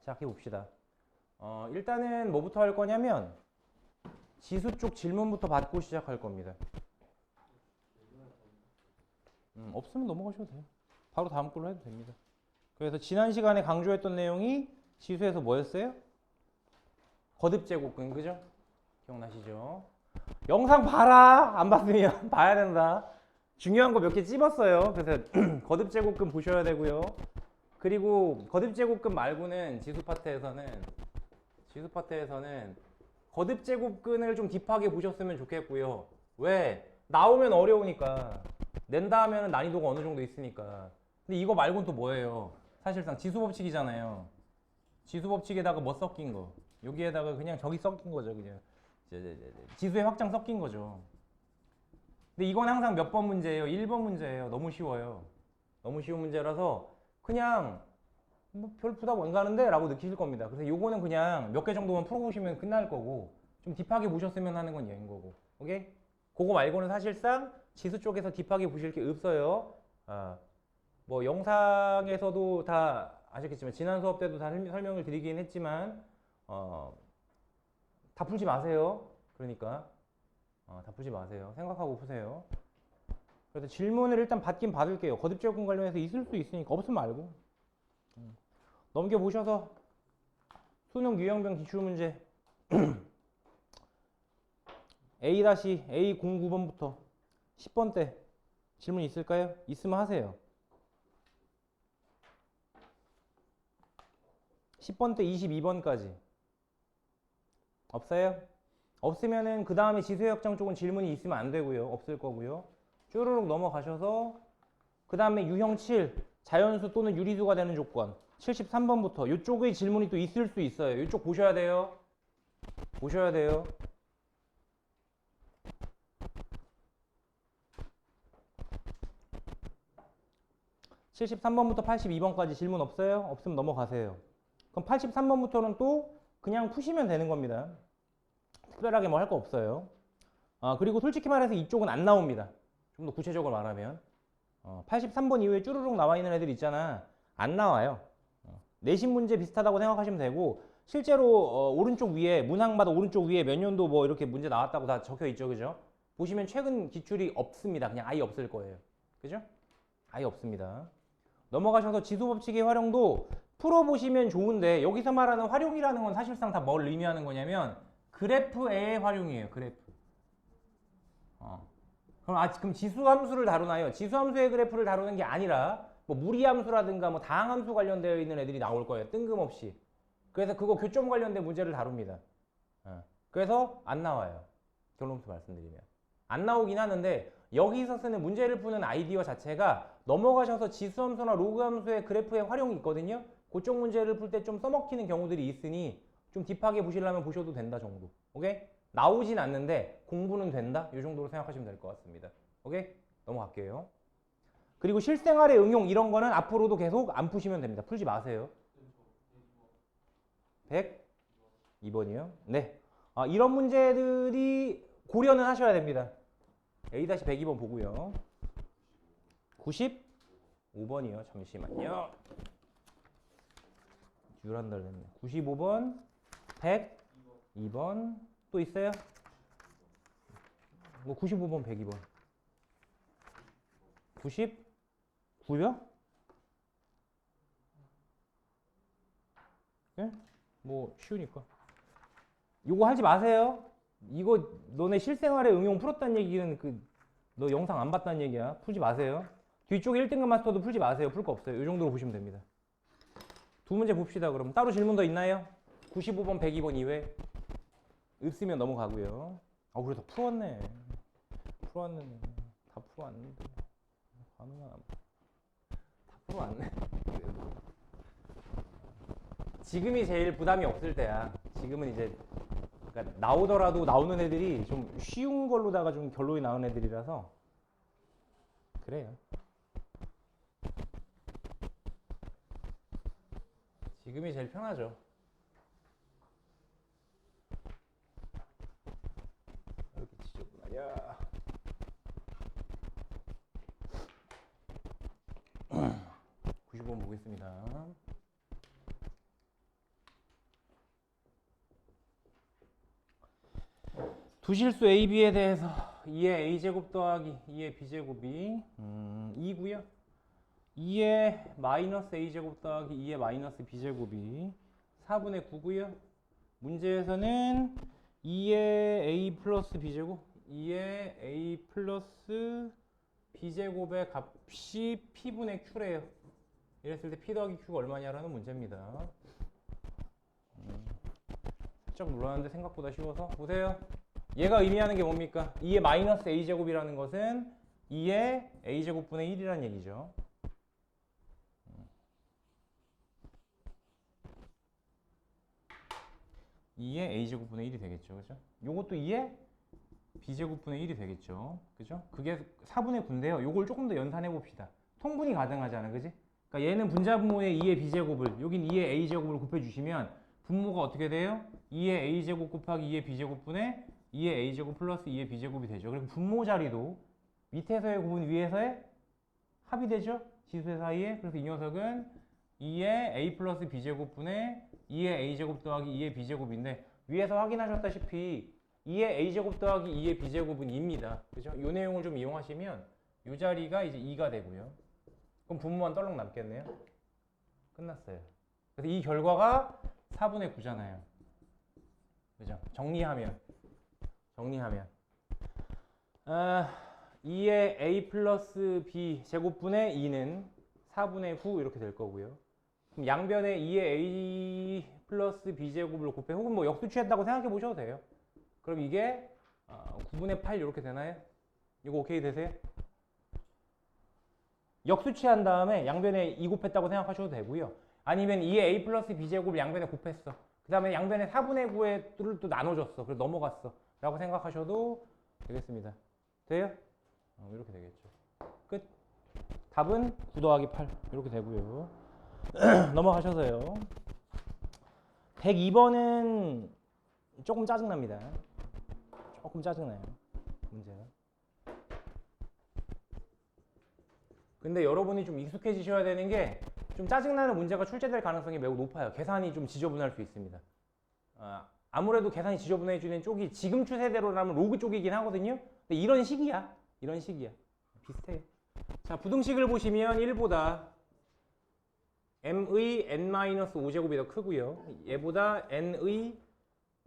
시작해 봅시다. 일단은 뭐부터 할 거냐면 지수 쪽 질문부터 받고 시작할 겁니다. 없으면 넘어가셔도 돼요. 바로 다음 걸로 해도 됩니다. 그래서 지난 시간에 강조했던 내용이 지수에서 뭐였어요? 거듭제곱근, 그죠? 기억나시죠? 영상 봐라! 안 봤으면 봐야 된다. 중요한 거 몇 개 찝었어요. 그래서 거듭제곱근 보셔야 되고요. 그리고 거듭제곱근 말고는 지수 파트에서는 거듭제곱근을 좀 딥하게 보셨으면 좋겠고요. 왜? 나오면 어려우니까. 낸다 하면 난이도가 어느 정도 있으니까. 근데 이거 말고는 또 뭐예요? 사실상 지수법칙이잖아요. 지수법칙에다가 뭐 섞인 거? 여기에다가 그냥 저기 섞인 거죠. 그냥 지수의 확장 섞인 거죠. 근데 이건 항상 몇 번 문제예요? 1번 문제예요. 너무 쉬워요. 너무 쉬운 문제라서 그냥 별 부담 안 가는데? 라고 느끼실 겁니다. 그래서 요거는 그냥 몇 개 정도만 풀어보시면 끝날 거고 좀 딥하게 보셨으면 하는 건 얘인 거고. 오케이? 그거 말고는 사실상 지수 쪽에서 딥하게 보실 게 없어요. 뭐 영상에서도 다 아셨겠지만 지난 수업 때도 다 설명을 드리긴 했지만 다 풀지 마세요. 그러니까 다 풀지 마세요. 생각하고 푸세요. 그래서 질문을 일단 받긴 받을게요. 거듭제곱근 관련해서 있을 수 있으니까 없으면 말고 넘겨보셔서 수능 유형별 기출문제 A-A09번부터 10번 때 질문 있을까요? 있으면 하세요. 10번 때 22번까지 없어요? 없으면은 그 다음에 지수의 확장 쪽은 질문이 있으면 안 되고요. 없을 거고요. 쭈루룩 넘어가셔서 그 다음에 유형 7 자연수 또는 유리수가 되는 조건 73번부터 이쪽의 질문이 또 있을 수 있어요. 이쪽 보셔야 돼요. 보셔야 돼요. (73번부터) (82번까지) 질문 없어요? 없으면 넘어가세요. 그럼 83번부터는 또 그냥 푸시면 되는 겁니다. 특별하게 뭐 할 거 없어요. 그리고 솔직히 말해서 이쪽은 안 나옵니다. 좀 더 구체적으로 말하면 83번 이후에 쭈루룩 나와 있는 애들 있잖아. 안 나와요. 내신 문제 비슷하다고 생각하시면 되고 실제로 오른쪽 위에 문항마다 오른쪽 위에 몇 년도 뭐 이렇게 문제 나왔다고 다 적혀 있죠. 그죠? 보시면 최근 기출이 없습니다. 그냥 아예 없을 거예요. 그죠? 아예 없습니다. 넘어가셔서 지수법칙의 활용도 풀어보시면 좋은데 여기서 말하는 활용이라는 건 사실상 다 뭘 의미하는 거냐면 그래프의 활용이에요. 그래프. 그럼 지수함수를 다루나요? 지수함수의 그래프를 다루는 게 아니라 뭐 무리함수라든가 뭐 다항함수 관련되어 있는 애들이 나올 거예요. 뜬금없이. 그래서 그거 교점 관련된 문제를 다룹니다. 그래서 안 나와요. 결론부터 말씀드리면. 안 나오긴 하는데 여기서 쓰는 문제를 푸는 아이디어 자체가 넘어가셔서 지수함수나 로그함수의 그래프의 활용이 있거든요. 그쪽 문제를 풀 때 좀 써먹히는 경우들이 있으니 좀 딥하게 보시려면 보셔도 된다 정도. 오케이? 나오진 않는데 공부는 된다? 이 정도로 생각하시면 될 것 같습니다. 오케이? 넘어갈게요. 그리고 실생활의 응용 이런 거는 앞으로도 계속 안 푸시면 됩니다. 풀지 마세요. 102번이요? 네. 이런 문제들이 고려는 하셔야 됩니다. A-102번 보고요. 95번이요. 잠시만요. 유란달 됐네. 95번, 102번 또 있어요? 뭐 95번, 102번. 99요? 네? 뭐 쉬우니까. 이거 하지 마세요. 이거 너네 실생활에 응용 풀었다는 얘기는 너 영상 안 봤다는 얘기야. 풀지 마세요. 뒤쪽에 1등급 마스터도 풀지 마세요. 풀 거 없어요. 이 정도로 보시면 됩니다. 두 문제 봅시다. 그럼 따로 질문 더 있나요? 95번, 102번 이외 없으면 넘어가고요. 그래도 풀었네. 풀어왔네. 다 풀어왔는데. 다 풀어왔네. 지금이 제일 부담이 없을 때야. 지금은 이제 그러니까 나오더라도 나오는 애들이 좀 쉬운 걸로다가 좀 결론이 나오는 애들이라서 그래요. 지금이 제일 편하죠. 이렇게 지저분하냐. 95번 한번 보겠습니다. 두 실수 A, B에 대해서 2의 A제곱 더하기 2의 B제곱이 2고요. 2의 마이너스 A제곱 더하기 2의 마이너스 B제곱이 4분의 9고요. 문제에서는 2의 A 플러스 B제곱, 2의 A 플러스 B제곱의 값이 P분의 Q래요. 이랬을 때 P 더하기 Q가 얼마냐라는 문제입니다. 살짝 놀랐는데 생각보다 쉬워서 보세요. 얘가 의미하는 게 뭡니까? 2의 마이너스 A제곱이라는 것은 2의 A제곱분의 1이라는 얘기죠. (2의 A제곱분의 1이) 되겠죠. 그죠? 요것도 2의 B제곱분의 1이 되겠죠. 그죠? 그게 4분의 9인데요. 요걸 조금 더 연산해 봅시다. 통분이 가능하잖아. 그지? 그러니까 얘는 분자분모의 2의 B제곱을, 여긴 2의 A제곱을 곱해 주시면 분모가 어떻게 돼요? 2의 A제곱 곱하기 2의 B제곱분의 2의 A제곱 플러스 2의 B제곱이 되죠. 그리고 분모 자리도 밑에서의 곱은 위에서의 합이 되죠. 지수의 사이에. 그래서 이 녀석은 2의 A 플러스 B제곱분의 2의 A제곱 더하기 2의 B제곱인데 위에서 확인하셨다시피 2의 A제곱 더하기 2의 B제곱은 2입니다. 그죠? 이 내용을 좀 이용하시면 이 자리가 이제 2가 되고요. 그럼 분모만 떨렁 남겠네요. 끝났어요. 그래서 이 결과가 4분의 9잖아요. 그죠? 정리하면 2의 A 플러스 B 제곱분의 2는 4분의 9 이렇게 될 거고요. 그럼 양변에 2의 A 플러스 B 제곱을 곱해 혹은 뭐 역수 취했다고 생각해 보셔도 돼요. 그럼 이게 9분의 8 이렇게 되나요? 이거 오케이 되세요? 역수 취한 다음에 양변에 2 곱했다고 생각하셔도 되고요. 아니면 2의 A 플러스 B 제곱을 양변에 곱했어. 그 다음에 양변에 4분의 9에 또 나눠줬어. 그래서 넘어갔어. 라고 생각하셔도 되겠습니다. 돼요? 이렇게 되겠죠. 끝. 답은 9 더하기 8 이렇게 되고요. 넘어가셔서요. 102번은 조금 짜증납니다. 조금 짜증나요. 문제가. 근데 여러분이 좀 익숙해지셔야 되는 게 좀 짜증나는 문제가 출제될 가능성이 매우 높아요. 계산이 좀 지저분할 수 있습니다. 아무래도 계산이 지저분해지는 쪽이 지금 추세대로라면 로그 쪽이긴 하거든요. 근데 이런 식이야. 비슷해요. 자, 부등식을 보시면 1보다 m의 n-5제곱이 더 크고요. 얘보다 n의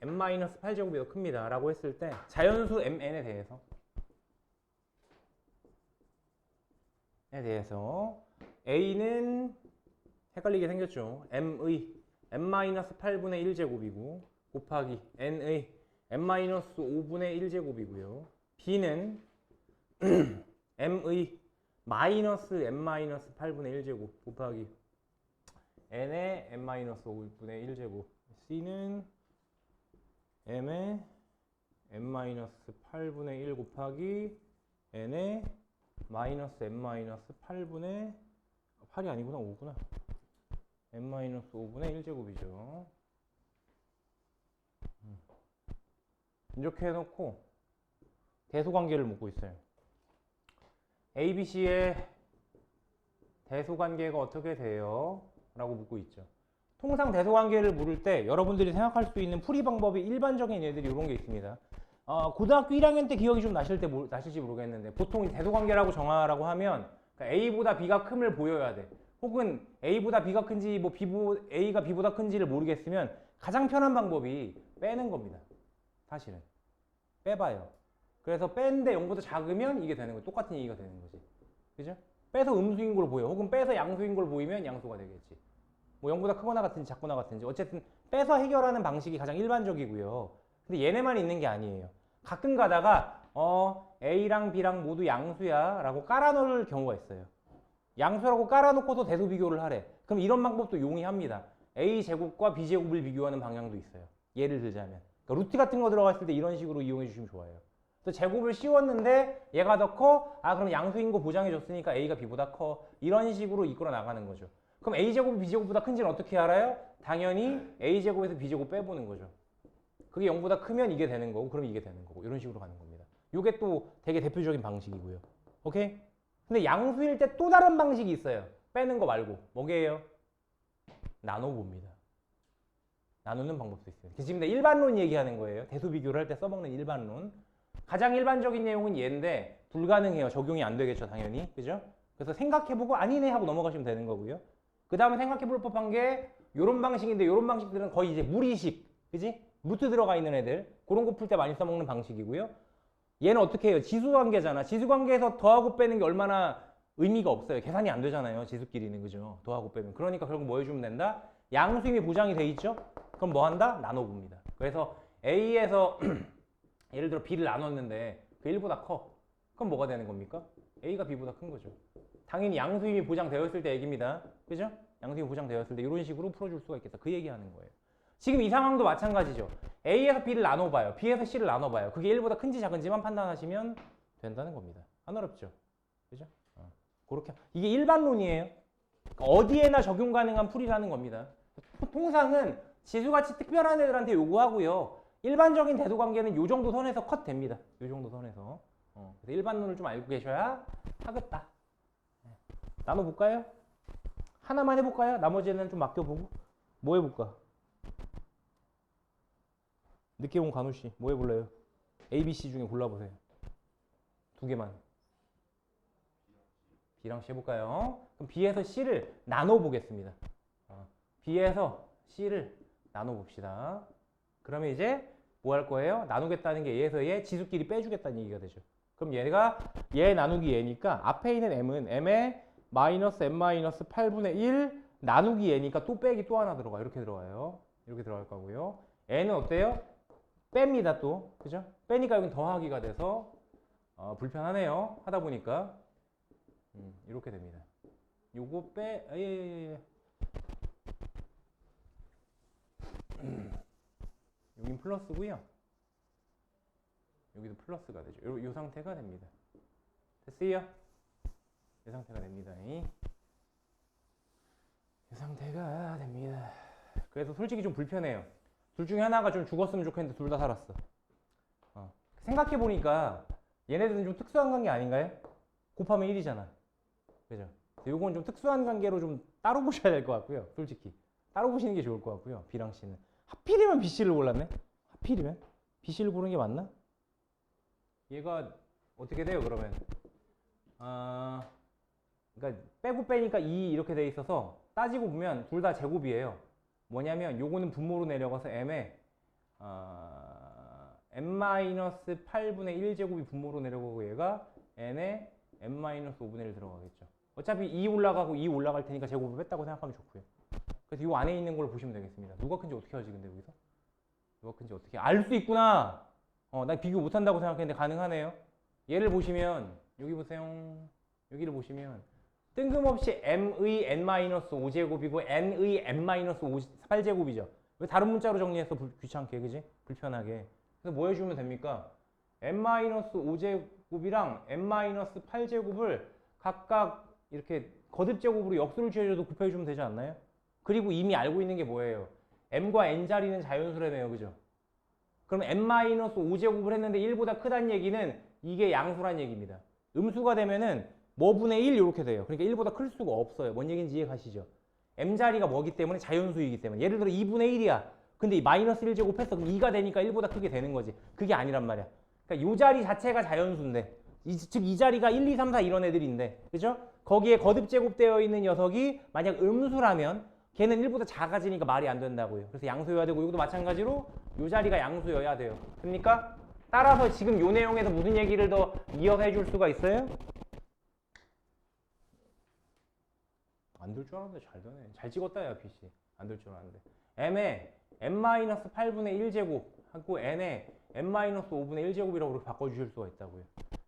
n-8제곱이 더 큽니다. 라고 했을 때 자연수 mn에 대해서 a는 헷갈리게 생겼죠. m의 n-8분의 1제곱이고 곱하기 n의 n-5분의 1제곱이고요. b는 m의 마이너스 n-8분의 1제곱 곱하기 n의 n-5분의 1제곱. c는 m의 n-8분의 1 곱하기 n의 마이너스 n-8분의 8이 아니구나 5구나. n-5분의 1제곱이죠. 이렇게 해놓고 대소관계를 묻고 있어요. ABC의 대소관계가 어떻게 돼요? 라고 묻고 있죠. 통상 대소관계를 물을 때 여러분들이 생각할 수 있는 풀이 방법이 일반적인 애들이 이런 게 있습니다. 고등학교 1학년 때 기억이 좀 나실지 모르겠는데 보통 대소관계라고 정하라고 하면 그러니까 A보다 B가 큼을 보여야 돼. 혹은 A보다 B가 큰지 뭐 A가 B보다 큰지를 모르겠으면 가장 편한 방법이 빼는 겁니다. 사실은. 빼봐요. 그래서 뺀데 0보다 작으면 이게 되는 거예요. 똑같은 얘기가 되는 거지. 그죠? 빼서 음수인 걸 보여. 혹은 빼서 양수인 걸 보이면 양수가 되겠지. 뭐 0보다 크거나 같은지 작거나 같은지. 어쨌든 빼서 해결하는 방식이 가장 일반적이고요. 근데 얘네만 있는 게 아니에요. 가끔 가다가 A랑 B랑 모두 양수야 라고 깔아놓을 경우가 있어요. 양수라고 깔아놓고서 대소 비교를 하래. 그럼 이런 방법도 용이합니다. A제곱과 B제곱을 비교하는 방향도 있어요. 예를 들자면. 그러니까 루트 같은 거 들어갔을 때 이런 식으로 이용해 주시면 좋아요. 또 제곱을 씌웠는데 얘가 더 커? 그럼 양수인 거 보장해 줬으니까 A가 B보다 커. 이런 식으로 이끌어 나가는 거죠. 그럼 A제곱이 B제곱보다 큰지는 어떻게 알아요? 당연히 A제곱에서 B제곱 빼보는 거죠. 그게 0보다 크면 이게 되는 거고 그럼 이게 되는 거고 이런 식으로 가는 겁니다. 이게 또 되게 대표적인 방식이고요. 오케이? 근데 양수일 때 또 다른 방식이 있어요. 빼는 거 말고 뭐게요? 나눠봅니다. 나누는 방법도 있어요. 지금 내가 일반론 얘기하는 거예요. 대수 비교를 할 때 써먹는 일반론. 가장 일반적인 내용은 얘인데 불가능해요. 적용이 안 되겠죠, 당연히. 그죠? 그래서 생각해보고 아니네 하고 넘어가시면 되는 거고요. 그 다음에 생각해볼 법한 게 요런 방식인데 요런 방식들은 거의 이제 무리식, 그지? 루트 들어가 있는 애들 그런 거 풀 때 많이 써먹는 방식이고요. 얘는 어떻게 해요? 지수관계잖아. 지수관계에서 더하고 빼는 게 얼마나 의미가 없어요. 계산이 안 되잖아요. 지수끼리는, 그죠? 더하고 빼면. 그러니까 결국 뭐 해주면 된다? 양수임이 보장이 돼 있죠? 그럼 뭐 한다? 나눠봅니다. 그래서 A에서 예를 들어 B를 나눴는데 그 1보다 커. 그럼 뭐가 되는 겁니까? A가 B보다 큰 거죠. 당연히 양수임이 보장되었을 때 얘기입니다. 그죠? 양수임이 보장되었을 때 이런 식으로 풀어줄 수가 있겠다. 그 얘기하는 거예요. 지금 이 상황도 마찬가지죠. A에서 B를 나눠봐요. B에서 C를 나눠봐요. 그게 1보다 큰지 작은지만 판단하시면 된다는 겁니다. 안 어렵죠? 그죠? 그렇게. 이게 일반론이에요. 어디에나 적용 가능한 풀이라는 겁니다. 통상은 지수같이 특별한 애들한테 요구하고요. 일반적인 대도관계는 요 정도 선에서 컷 됩니다. 요 정도 선에서. 그래서 일반론을 좀 알고 계셔야 하겠다. 나눠볼까요? 하나만 해볼까요? 나머지는 좀 맡겨보고. 뭐 해볼까? 늦게 온 간호씨 뭐 해볼래요? A, B, C 중에 골라보세요. 두 개만. B랑 C 해볼까요? 그럼 B에서 C를 나눠보겠습니다. B에서 C를 나눠봅시다. 그러면 이제 뭐 할 거예요? 나누겠다는 게 얘에서 얘 지수끼리 빼주겠다는 얘기가 되죠. 그럼 얘가 얘 나누기 얘니까 앞에 있는 M은 M에 마이너스 M 마이너스 8분의 1 나누기 얘니까 또 빼기 또 하나 들어가요. 이렇게 들어가요. 이렇게 들어갈 거고요. N은 어때요? 뺍니다 또. 그죠? 빼니까 여긴 더하기가 돼서 불편하네요. 하다 보니까 이렇게 됩니다. 요거 여긴 플러스고요. 여기도 플러스가 되죠. 요 상태가 됩니다. 됐어요? 이 상태가 됩니다. 이 상태가 됩니다. 그래서 솔직히 좀 불편해요. 둘 중에 하나가 좀 죽었으면 좋겠는데 둘 다 살았어. 생각해보니까 얘네들은 좀 특수한 관계 아닌가요? 곱하면 1이잖아. 그죠? 요건 좀 특수한 관계로 좀 따로 보셔야 될 것 같고요. 솔직히. 따로 보시는 게 좋을 것 같고요. B랑 C는. 하필이면 BC를 골랐네? 하필이면? BC를 고른 게 맞나? 얘가 어떻게 돼요, 그러면? 그러니까 빼고 빼니까 2 이렇게 돼 있어서 따지고 보면 둘 다 제곱이에요. 뭐냐면 요거는 분모로 내려가서 M에 M-8분의 1제곱이 분모로 내려가고 얘가 N에 M-5분의 1 들어가겠죠. 어차피 2 올라가고 2 올라갈 테니까 제곱을 뺐다고 생각하면 좋고요. 그래서 요 안에 있는 걸 보시면 되겠습니다. 누가 큰지 어떻게 하지 근데 여기서? 누가 큰지 어떻게 알 수 있구나. 나 비교 못한다고 생각했는데 가능하네요. 얘를 보시면 여기 보세요. 여기를 보시면 뜬금없이 M의 N-5제곱이고 N의 M-8제곱이죠. 왜 다른 문자로 정리해서 귀찮게, 그지? 불편하게. 그래서 뭐 해주면 됩니까? M-5제곱이랑 M-8제곱을 각각 이렇게 거듭제곱으로 역수를 취해줘도 곱해주면 되지 않나요? 그리고 이미 알고 있는 게 뭐예요? M과 N자리는 자연수라며요, 그죠? 그럼 M-5제곱을 했는데 1보다 크다는 얘기는 이게 양수란 얘기입니다. 음수가 되면은 뭐분의 1 이렇게 돼요. 그러니까 1보다 클 수가 없어요. 뭔 얘기인지 이해가시죠? M자리가 뭐기 때문에 자연수이기 때문에. 예를 들어 2분의 1이야. 근데 이 마이너스 1제곱 했어. 그럼 2가 되니까 1보다 크게 되는 거지. 그게 아니란 말이야. 그러니까 이 자리 자체가 자연수인데, 즉 이 자리가 1, 2, 3, 4 이런 애들인데, 그죠? 거기에 거듭제곱되어 있는 녀석이 만약 음수라면 걔는 1보다 작아지니까 말이 안 된다고요. 그래서 양수여야 되고 이것도 마찬가지로 이 자리가 양수여야 돼요. 됩니까? 따라서 지금 이 내용에서 무슨 얘기를 더 이어서 해줄 수가 있어요? 안 될 줄 알았는데 잘 되네. 잘 찍었다 야 PC. 안 될 줄 알았는데. M에 M-8분의 1제곱 하고 N에 M-5분의 1제곱이라고 그렇게 바꿔주실 수가 있다고요.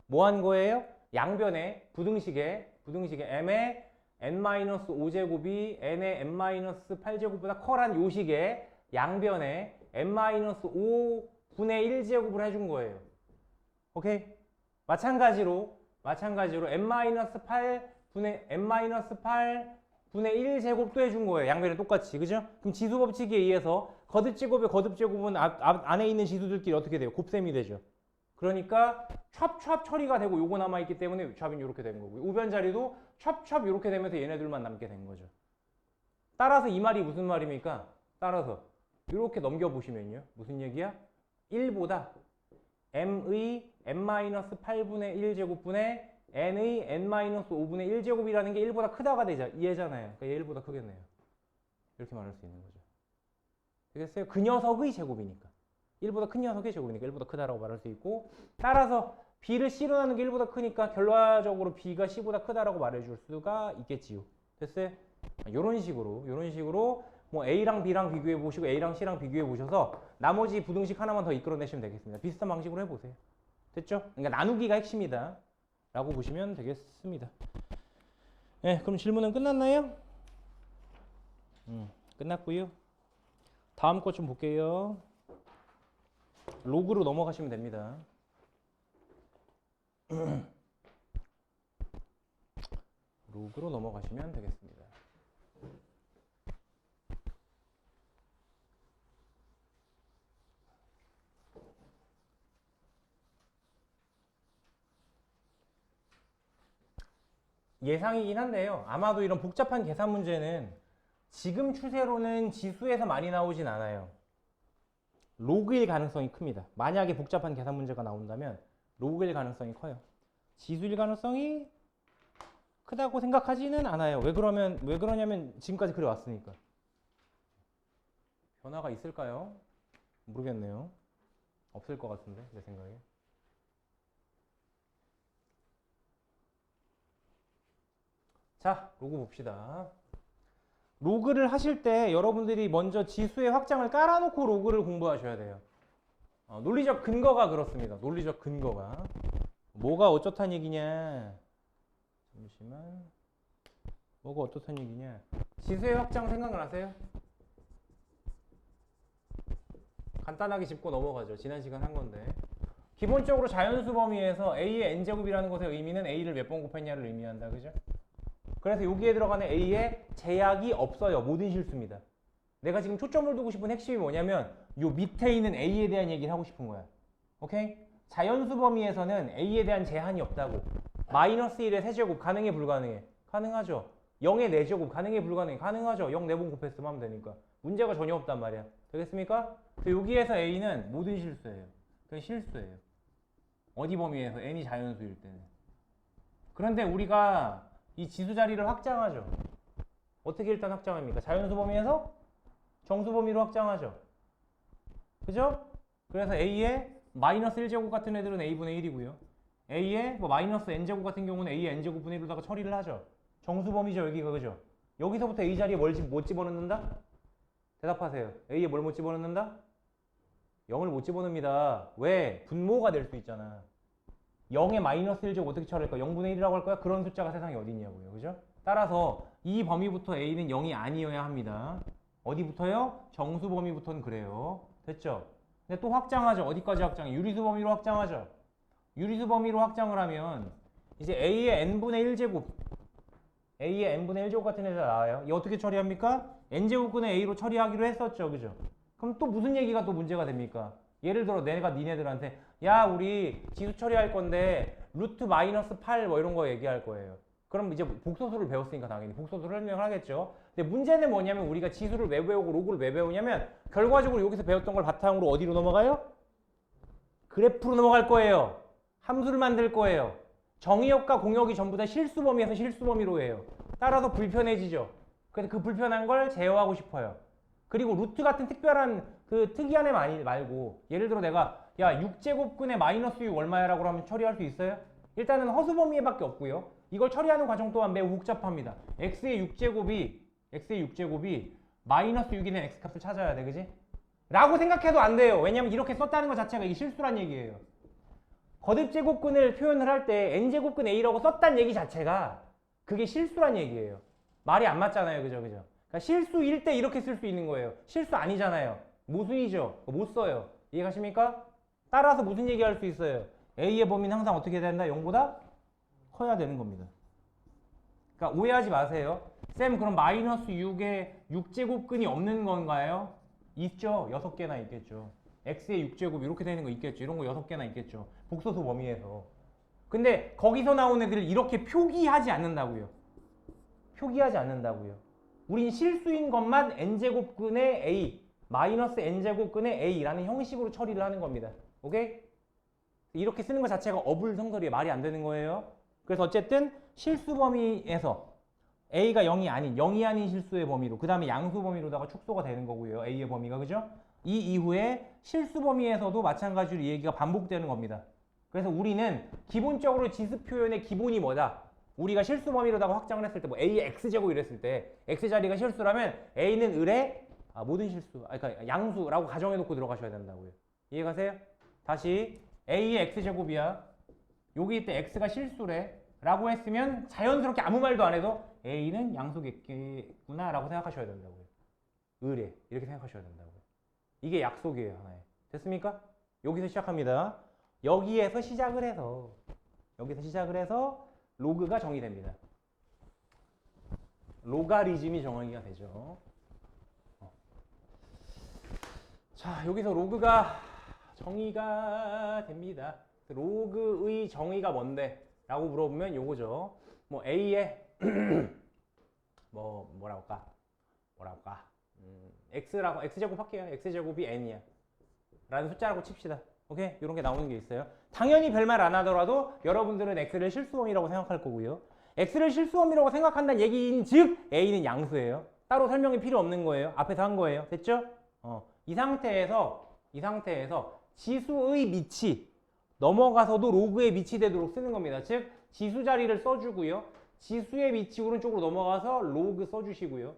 뭐 한 거예요? 양변에 부등식에 M에 N-5제곱이 N의 M-8제곱보다 커란 요 식에 양변에 M-5분의 1제곱을 해준 거예요. 오케이? 마찬가지로 M-8분의 1제곱도 해준 거예요. 양변에 똑같이. 그죠? 그럼 지수법칙에 의해서 거듭제곱은 안에 있는 지수들끼리 어떻게 돼요? 곱셈이 되죠. 그러니까 찹찹 처리가 되고 요거 남아있기 때문에 찹은 이렇게 된 거고요. 우변 자리도 첩첩 이렇게 되면서 얘네들만 남게 된 거죠. 따라서 이 말이 무슨 말입니까? 따라서 이렇게 넘겨보시면요. 무슨 얘기야? 1보다 m의 n-8분의 1제곱분의 n의 n-5분의 1제곱이라는 게 1보다 크다가 되자 이해잖아요. 그러니까 얘 1보다 크겠네요. 이렇게 말할 수 있는 거죠. 되겠어요? 그 녀석의 제곱이니까. 1보다 큰 녀석의 제곱이니까 1보다 크다라고 말할 수 있고, 따라서 b를 c로 나누는 게 1보다 크니까 결과적으로 b가 c보다 크다라고 말해줄 수가 있겠지요. 됐어요? 이런 식으로 뭐 a랑 b랑 비교해 보시고 a랑 c랑 비교해 보셔서 나머지 부등식 하나만 더 이끌어내시면 되겠습니다. 비슷한 방식으로 해보세요. 됐죠? 그러니까 나누기가 핵심이다 라고 보시면 되겠습니다. 네, 그럼 질문은 끝났나요? 끝났고요. 다음 것 좀 볼게요. 로그로 넘어가시면 됩니다. 로그로 넘어가시면 되겠습니다. 예상이긴 한데요. 아마도 이런 복잡한 계산 문제는 지금 추세로는 지수에서 많이 나오진 않아요. 로그일 가능성이 큽니다. 만약에 복잡한 계산 문제가 나온다면 로그일 가능성이 커요. 지수일 가능성이 크다고 생각하지는 않아요. 왜 그러냐면 지금까지 그래 왔으니까. 변화가 있을까요? 모르겠네요. 없을 것 같은데 내 생각에. 자, 로그 봅시다. 로그를 하실 때 여러분들이 먼저 지수의 확장을 깔아놓고 로그를 공부하셔야 돼요. 논리적 근거가 그렇습니다. 논리적 근거가. 뭐가 어쩌다는 얘기냐. 잠시만. 뭐가 어떻다는 얘기냐. 지수의 확장 생각나세요? 간단하게 짚고 넘어가죠. 지난 시간 한 건데. 기본적으로 자연수 범위에서 a의 n제곱이라는 것의 의미는 a를 몇 번 곱했냐를 의미한다. 그죠? 그래서 여기에 들어가는 a에 제약이 없어요. 모든 실수입니다. 내가 지금 초점을 두고 싶은 핵심이 뭐냐면 요 밑에 있는 a에 대한 얘기를 하고 싶은 거야. 오케이? 자연수 범위에서는 a에 대한 제한이 없다고. 마이너스 1의 세제곱 가능해 불가능해? 가능하죠. 0의 4제곱 가능해 불가능해? 가능하죠. 0 4번 곱했으면 하면 되니까. 문제가 전혀 없단 말이야. 되겠습니까? 여기에서 a는 모든 실수예요. 그건 실수예요. 어디 범위에서? n이 자연수일 때는. 그런데 우리가 이 지수 자리를 확장하죠. 어떻게 일단 확장합니까? 자연수 범위에서 정수 범위로 확장하죠. 그죠? 그래서 a의 마이너스 1제곱 같은 애들은 a분의 1이고요. a의 뭐 마이너스 n제곱 같은 경우는 a의 n제곱분의 1로다가 처리를 하죠. 정수 범위죠, 여기가. 그죠? 여기서부터 a 자리에 못 집어넣는다? 대답하세요. a에 뭘 못 집어넣는다? 0을 못 집어넣습니다. 왜? 분모가 될 수 있잖아. 0의 마이너스 1제곱 어떻게 처리할까? 0분의 1이라고 할 거야? 그런 숫자가 세상에 어디 있냐고요. 그죠? 따라서 이 범위부터 a는 0이 아니어야 합니다. 어디부터요? 정수 범위부터는 그래요. 됐죠? 근데 또 확장하죠. 어디까지 확장해? 유리수 범위로 확장하죠. 유리수 범위로 확장을 하면 이제 a의 n분의 1제곱 a의 n분의 1제곱 같은 애가 나와요. 이 어떻게 처리합니까? n제곱분의 a로 처리하기로 했었죠. 그죠? 그럼 또 무슨 얘기가 또 문제가 됩니까? 예를 들어 내가 니네들한테 야 우리 지수 처리할 건데 루트 마이너스 8 뭐 이런 거 얘기할 거예요. 그럼 이제 복소수를 배웠으니까 당연히 복소수를 설명을 하겠죠. 근데 문제는 뭐냐면 우리가 지수를 왜 배우고 로그를 왜 배우냐면 결과적으로 여기서 배웠던 걸 바탕으로 어디로 넘어가요? 그래프로 넘어갈 거예요. 함수를 만들 거예요. 정의역과 공역이 전부 다 실수 범위에서 실수 범위로 해요. 따라서 불편해지죠. 그래서 그 불편한 걸 제어하고 싶어요. 그리고 루트 같은 특별한 그 특이한 애 말고 예를 들어 내가 야 6제곱근의 마이너스 6 얼마야 라고 하면 처리할 수 있어요? 일단은 허수 범위에 밖에 없고요. 이걸 처리하는 과정 또한 매우 복잡합니다. x의 6제곱이 마이너스 6이는 x값을 찾아야 돼. 그지? 라고 생각해도 안 돼요. 왜냐면 이렇게 썼다는 것 자체가 이게 실수란 얘기예요. 거듭제곱근을 표현을 할 때 n제곱근 a라고 썼다는 얘기 자체가 그게 실수란 얘기예요. 말이 안 맞잖아요. 그죠? 그러니까 실수일 때 이렇게 쓸 수 있는 거예요. 실수 아니잖아요. 모순이죠. 못 써요. 이해가십니까? 따라서 무슨 얘기할 수 있어요? a의 범위는 항상 어떻게 해야 된다? 0보다 커야 되는 겁니다. 그러니까 오해하지 마세요. 쌤 그럼 마이너스 6에 6제곱근이 없는 건가요? 있죠. 6개나 있겠죠. x의 6제곱 이렇게 되는 거 있겠죠. 이런 거 6개나 있겠죠. 복소수 범위에서. 근데 거기서 나온 애들을 이렇게 표기하지 않는다고요. 표기하지 않는다고요. 우린 실수인 것만 n제곱근의 a 마이너스 n제곱근의 a라는 형식으로 처리를 하는 겁니다. 오케이? 이렇게 쓰는 것 자체가 어불성설이에요. 말이 안 되는 거예요. 그래서 어쨌든 실수 범위에서 a가 0이 아닌 실수의 범위로 그 다음에 양수 범위로다가 축소가 되는 거고요. a의 범위가 그죠? 이 이후에 실수 범위에서도 마찬가지로 이 얘기가 반복되는 겁니다. 그래서 우리는 기본적으로 지수 표현의 기본이 뭐다? 우리가 실수 범위로다가 확장을 했을 때 뭐 a의 x제곱 이랬을 때 x자리가 실수라면 a는 을의 모든 실수, 그러니까 양수라고 가정해 놓고 들어가셔야 된다고요. 이해가세요? 다시 a의 x제곱이야. 여기 있때 x가 실수래 라고 했으면 자연스럽게 아무 말도 안 해도 a는 양수겠구나 라고 생각하셔야 된다고요. 을에 이렇게 생각하셔야 된다고요. 이게 약속이에요. 하나에. 됐습니까? 여기서 시작합니다. 여기에서 시작을 해서 로그가 정의됩니다. 로가리즘이 정의가 되죠. 자, 여기서 로그가 정의가 됩니다. 로그의 정의가 뭔데? 라고 물어보면 요거죠. 뭐 A에 뭐라 할까? X제곱 할게요. X제곱이 N이야. 라는 숫자라고 칩시다. 오케이? 이런 게 나오는 게 있어요. 당연히 별말 안 하더라도 여러분들은 X를 실수범위라고 생각할 거고요. X를 실수범위라고 생각한다는 얘기인 즉 A는 양수예요. 따로 설명이 필요 없는 거예요. 앞에서 한 거예요. 됐죠? 이 상태에서 지수의 밑이 넘어가서도 로그의 밑이 되도록 쓰는 겁니다. 즉 지수 자리를 써주고요. 지수의 밑이 오른쪽으로 넘어가서 로그 써주시고요.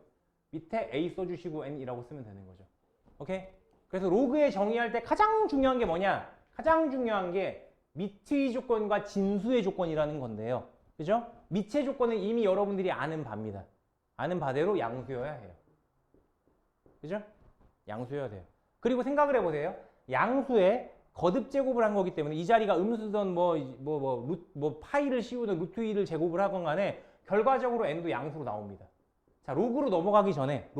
밑에 A 써주시고 N이라고 쓰면 되는 거죠. 오케이? 그래서 로그에 정의할 때 가장 중요한 게 뭐냐? 가장 중요한 게 밑의 조건과 진수의 조건이라는 건데요. 그죠? 밑의 조건은 이미 여러분들이 아는 바입니다. 아는 바대로 양수여야 해요. 그죠? 양수여야 돼요. 그리고 생각을 해보세요. 양수에 거듭 제곱을 한 거기 때문에 이 자리가 음수든 파이를 씌우든 루트 2를 제곱을 하건 간에 결과적으로 n도 양수로 나옵니다. 자, 로그로 넘어가기 전에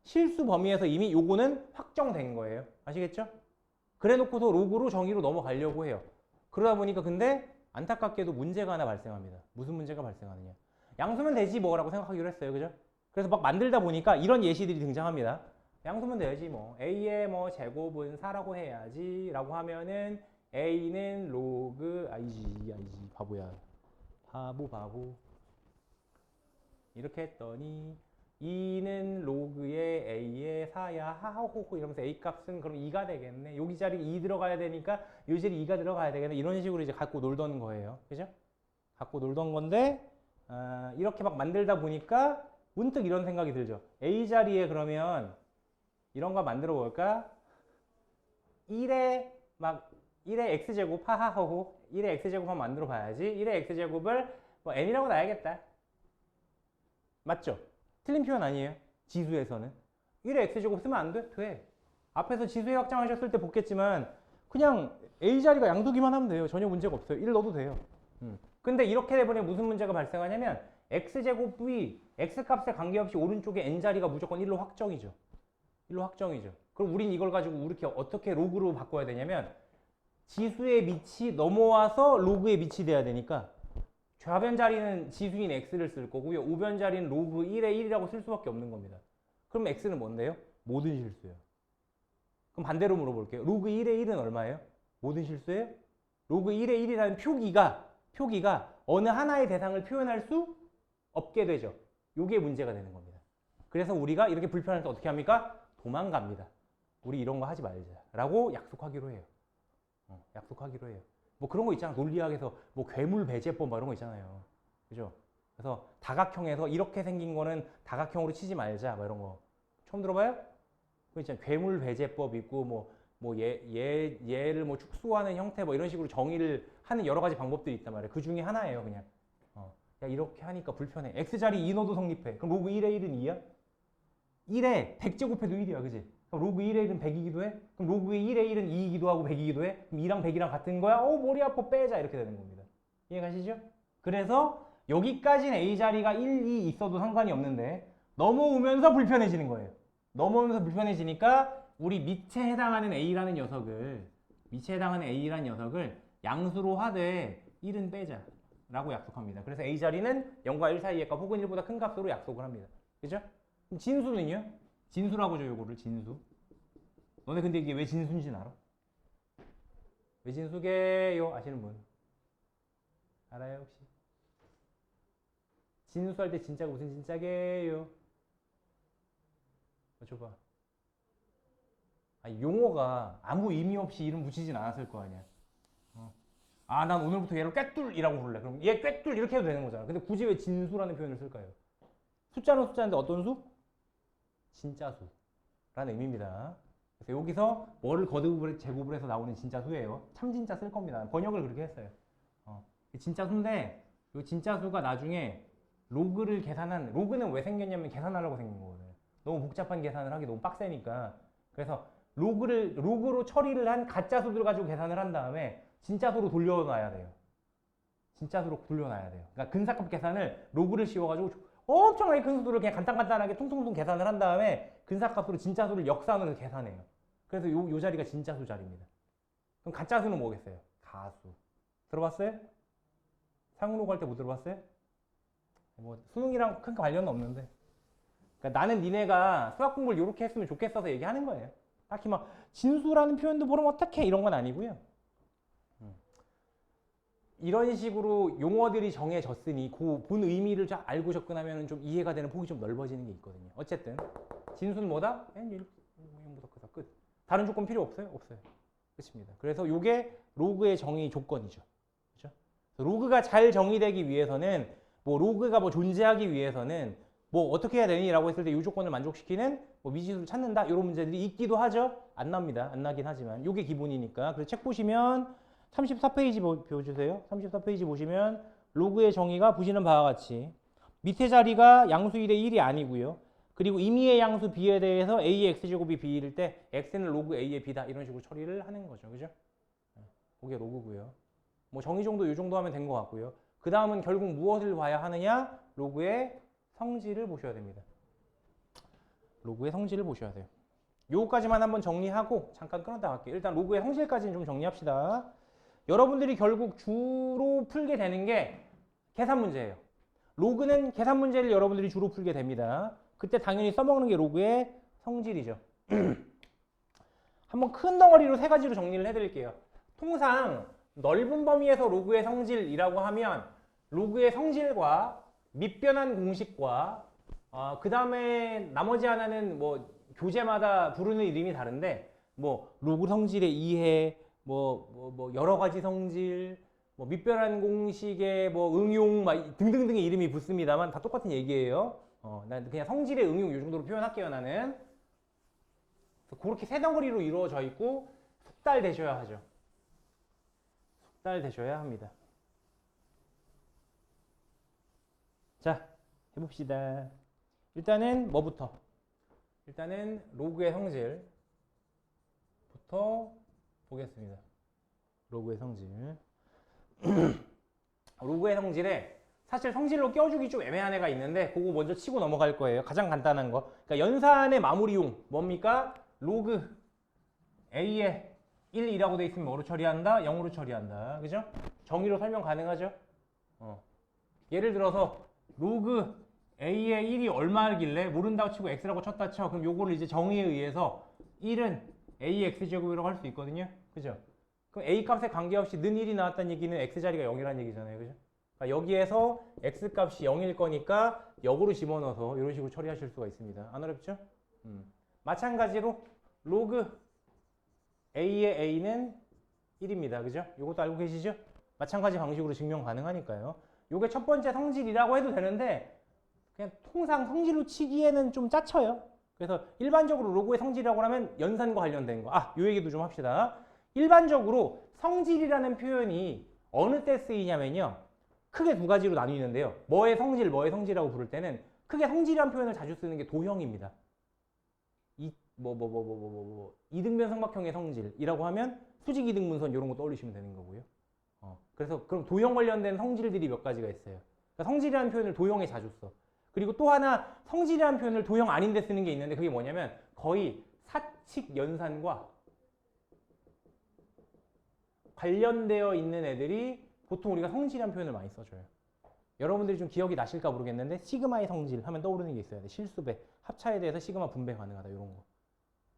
실수 범위에서 이미 요거는 확정된 거예요. 아시겠죠? 그래 놓고서 로그로 정의로 넘어가려고 해요. 그러다 보니까 근데 안타깝게도 문제가 하나 발생합니다. 무슨 문제가 발생하느냐? 양수면 되지 뭐라고 생각하기로 했어요. 그죠? 그래서 막 만들다 보니까 이런 예시들이 등장합니다. 양수면 되지 뭐 a의 제곱은 4라고 해야지 라고 하면은 a는 로그 아이지 바보야 바보 이렇게 했더니 2는 로그의 a의 4야 하호호 이러면서 a 값은 그럼 2가 되겠네. 여기 자리에 2 들어가야 되니까 이 자리에 2가 들어가야 되겠네. 이런 식으로 이제 갖고 놀던 거예요. 그죠? 갖고 놀던 건데 이렇게 막 만들다 보니까 문득 이런 생각이 들죠. a 자리에 그러면 이런 거 만들어 볼까? 1의 x제곱 하하호호 1의 x제곱 한번 만들어 봐야지. 1의 x제곱을 n이라고 놔야겠다. 맞죠? 틀린 표현 아니에요. 지수에서는 1의 x제곱 쓰면 안 돼? 돼. 앞에서 지수에 확장하셨을 때 보겠지만 그냥 a 자리가 양수기만 하면 돼요. 전혀 문제가 없어요. 1 넣어도 돼요. 근데 이렇게 되버리면 무슨 문제가 발생하냐면 x제곱이 x값에 관계없이 오른쪽에 n자리가 무조건 1로 확정이죠. 그럼 우린 이걸 가지고 이렇게 어떻게 로그로 바꿔야 되냐면 지수의 밑이 넘어와서 로그의 밑이 돼야 되니까 좌변 자리는 지수인 x를 쓸 거고요. 우변 자리는 로그 1의 1이라고 쓸 수밖에 없는 겁니다. 그럼 x는 뭔데요? 모든 실수예요. 그럼 반대로 물어볼게요. 로그 1의 1은 얼마예요? 모든 실수예요? 로그 1의 1이라는 표기가 어느 하나의 대상을 표현할 수 없게 되죠. 이게 문제가 되는 겁니다. 그래서 우리가 이렇게 불편할 때 어떻게 합니까? 도망갑니다. 우리 이런 거 하지 말자 라고 약속하기로 해요. 뭐 그런 거 있잖아. 논리학에서 뭐 괴물 배제법 이런 거 있잖아요. 그죠? 그래서 다각형에서 이렇게 생긴 거는 다각형으로 치지 말자 이런 거 처음 들어봐요? 그 있잖아요. 괴물 배제법 있고 얘를 축소하는 형태 이런 식으로 정의를 하는 여러 가지 방법들이 있단 말이에요. 그 중에 하나예요. 그냥 야 이렇게 하니까 불편해. x자리 2 넣어도 성립해. 그럼 로그 1의 1은 2야? 1에 100제곱해도 1이야. 그지? 그럼 로그 1의 1은 100이기도 해? 그럼 로그 1의 1은 2이기도 하고 100이기도 해? 그럼 2랑 100이랑 같은 거야? 머리 아파 빼자. 이렇게 되는 겁니다. 이해 가시죠? 그래서 여기까지는 A자리가 1, 2 있어도 상관이 없는데 넘어오면서 불편해지는 거예요. 넘어오면서 불편해지니까 우리 밑에 해당하는 A라는 녀석을 양수로 하되 1은 빼자. 라고 약속합니다. 그래서 A 자리는 0과 1 사이의 값 혹은 1보다 큰 값으로 약속을 합니다. 그죠? 그럼 진수는요? 진수라고 줘, 요거를 진수. 너네 근데 이게 왜 진수인지는 알아? 왜 진수게요? 아시는 분? 알아요, 혹시? 진수할 때 진짜가 무슨 진짜게요? 맞춰봐. 용어가 아무 의미 없이 이름 붙이진 않았을 거 아니야. 난 오늘부터 얘를 꿰뚫이라고 부를래. 그럼 얘 꿰뚫 이렇게 해도 되는 거잖아. 근데 굳이 왜 진수라는 표현을 쓸까요? 숫자는 숫자인데 어떤 수? 진짜수라는 의미입니다. 그래서 여기서 뭐를 거듭을 제곱을 해서 나오는 진짜수예요. 참진짜 쓸 겁니다. 번역을 그렇게 했어요. 진짜수인데 이 진짜수가 나중에 로그를 계산한, 로그는 왜 생겼냐면 계산하려고 생긴 거거든. 너무 복잡한 계산을 하기 너무 빡세니까. 그래서 로그로 처리를 한 가짜수들 가지고 계산을 한 다음에 진짜수로 돌려놔야 돼요. 진짜수로 돌려놔야 돼요. 그러니까 근사값 계산을 로그를 씌워가지고 엄청나게 큰 수들을 그냥 간단하게 퉁퉁퉁 계산을 한 다음에 근사값으로 진짜수를 역산으로 계산해요. 그래서 요 자리가 진짜수 자리입니다. 그럼 가짜수는 뭐겠어요? 가수. 들어봤어요? 상으로 갈 때 못 들어봤어요? 뭐 수능이랑 큰 관련은 없는데. 그러니까 나는 니네가 수학 공부를 이렇게 했으면 좋겠어서 얘기하는 거예요. 딱히 막 진수라는 표현도 모르면 어떡해 이런 건 아니고요. 이런 식으로 용어들이 정해졌으니 그 본 의미를 잘 알고 접근하면 좀 이해가 되는 폭이 좀 넓어지는 게 있거든요. 어쨌든 진수는 뭐다? N보다 크다. 끝. 다른 조건 필요 없어요? 없어요. 끝입니다. 그래서 이게 로그의 정의 조건이죠. 그렇죠? 로그가 잘 정의되기 위해서는 로그가 존재하기 위해서는 어떻게 해야 되니라고 했을 때 이 조건을 만족시키는 미지수를 찾는다 이런 문제들이 있기도 하죠. 안 납니다. 안 나긴 하지만 이게 기본이니까. 그래서 책 보시면 34페이지 보여주세요. 34페이지 보시면 로그의 정의가 보시는 바와 같이 밑에 자리가 양수 1의 1이 아니고요. 그리고 임의의 양수 b에 대해서 a의 x제곱이 b일 때 x는 로그 a의 b다 이런 식으로 처리를 하는 거죠. 그죠? 그게 로그고요. 정의 정도 이 정도 하면 된 것 같고요. 그 다음은 결국 무엇을 봐야 하느냐? 로그의 성질을 보셔야 됩니다. 로그의 성질을 보셔야 돼요. 요거까지만 한번 정리하고 잠깐 끊었다 갈게요. 일단 로그의 성질까지는 좀 정리합시다. 여러분들이 결국 주로 풀게 되는 게 계산 문제예요. 로그는 계산 문제를 여러분들이 주로 풀게 됩니다. 그때 당연히 써먹는 게 로그의 성질이죠. 한번 큰 덩어리로 세 가지로 정리를 해드릴게요. 통상 넓은 범위에서 로그의 성질이라고 하면 로그의 성질과 밑변한 공식과 그 다음에 나머지 하나는 교재마다 부르는 이름이 다른데 로그 성질의 이해 여러 가지 성질 밑변한 공식의 응용 등등등의 이름이 붙습니다만 다 똑같은 얘기예요. 난 그냥 성질의 응용 이 정도로 표현할게요. 나는 그렇게 세 덩어리로 이루어져 있고 숙달되셔야 하죠. 숙달되셔야 합니다. 자, 해봅시다. 일단은 뭐부터? 일단은 로그의 성질부터 보겠습니다. 로그의 성질. 로그의 성질에 사실 성질로 껴주기 좀 애매한 애가 있는데 그거 먼저 치고 넘어갈 거예요. 가장 간단한 거. 그러니까 연산의 마무리용 뭡니까? 로그 a의 1이라고 돼 있으면 뭐로 처리한다? 0으로 처리한다. 그죠? 정의로 설명 가능하죠? 예를 들어서 로그 a의 1이 얼마길래 모른다고 치고 x라고 쳤다 쳐. 그럼 요거를 이제 정의에 의해서 1은 ax제곱이라고 할 수 있거든요. 그죠? 그럼 a 값에 관계없이 는 1이 나왔다는 얘기는 x자리가 0이라는 얘기잖아요. 그죠? 그러니까 여기에서 x값이 0일 거니까 역으로 집어넣어서 이런 식으로 처리하실 수가 있습니다. 안 어렵죠? 마찬가지로 로그 a의 a는 1입니다. 그죠? 이것도 알고 계시죠? 마찬가지 방식으로 증명 가능하니까요. 요게 첫 번째 성질이라고 해도 되는데 그냥 통상 성질로 치기에는 좀 짜쳐요. 그래서 일반적으로 로그의 성질이라고 하면 연산과 관련된 거. 요 얘기도 좀 합시다. 일반적으로 성질이라는 표현이 어느 때 쓰이냐면요. 크게 두 가지로 나뉘는데요. 뭐의 성질이라고 부를 때는 크게 성질이라는 표현을 자주 쓰는 게 도형입니다. 이등변 삼각형의 성질이라고 하면 수직 이등분선 이런 거 떠올리시면 되는 거고요. 그래서 그럼 도형 관련된 성질들이 몇 가지가 있어요. 그러니까 성질이라는 표현을 도형에 자주 써. 그리고 또 하나 성질이라는 표현을 도형 아닌데 쓰는 게 있는데 그게 뭐냐면 거의 사칙 연산과 관련되어 있는 애들이 보통 우리가 성질이라는 표현을 많이 써줘요. 여러분들이 좀 기억이 나실까 모르겠는데 시그마의 성질 하면 떠오르는 게 있어야 돼. 실수배, 합차에 대해서 시그마 분배 가능하다 이런 거.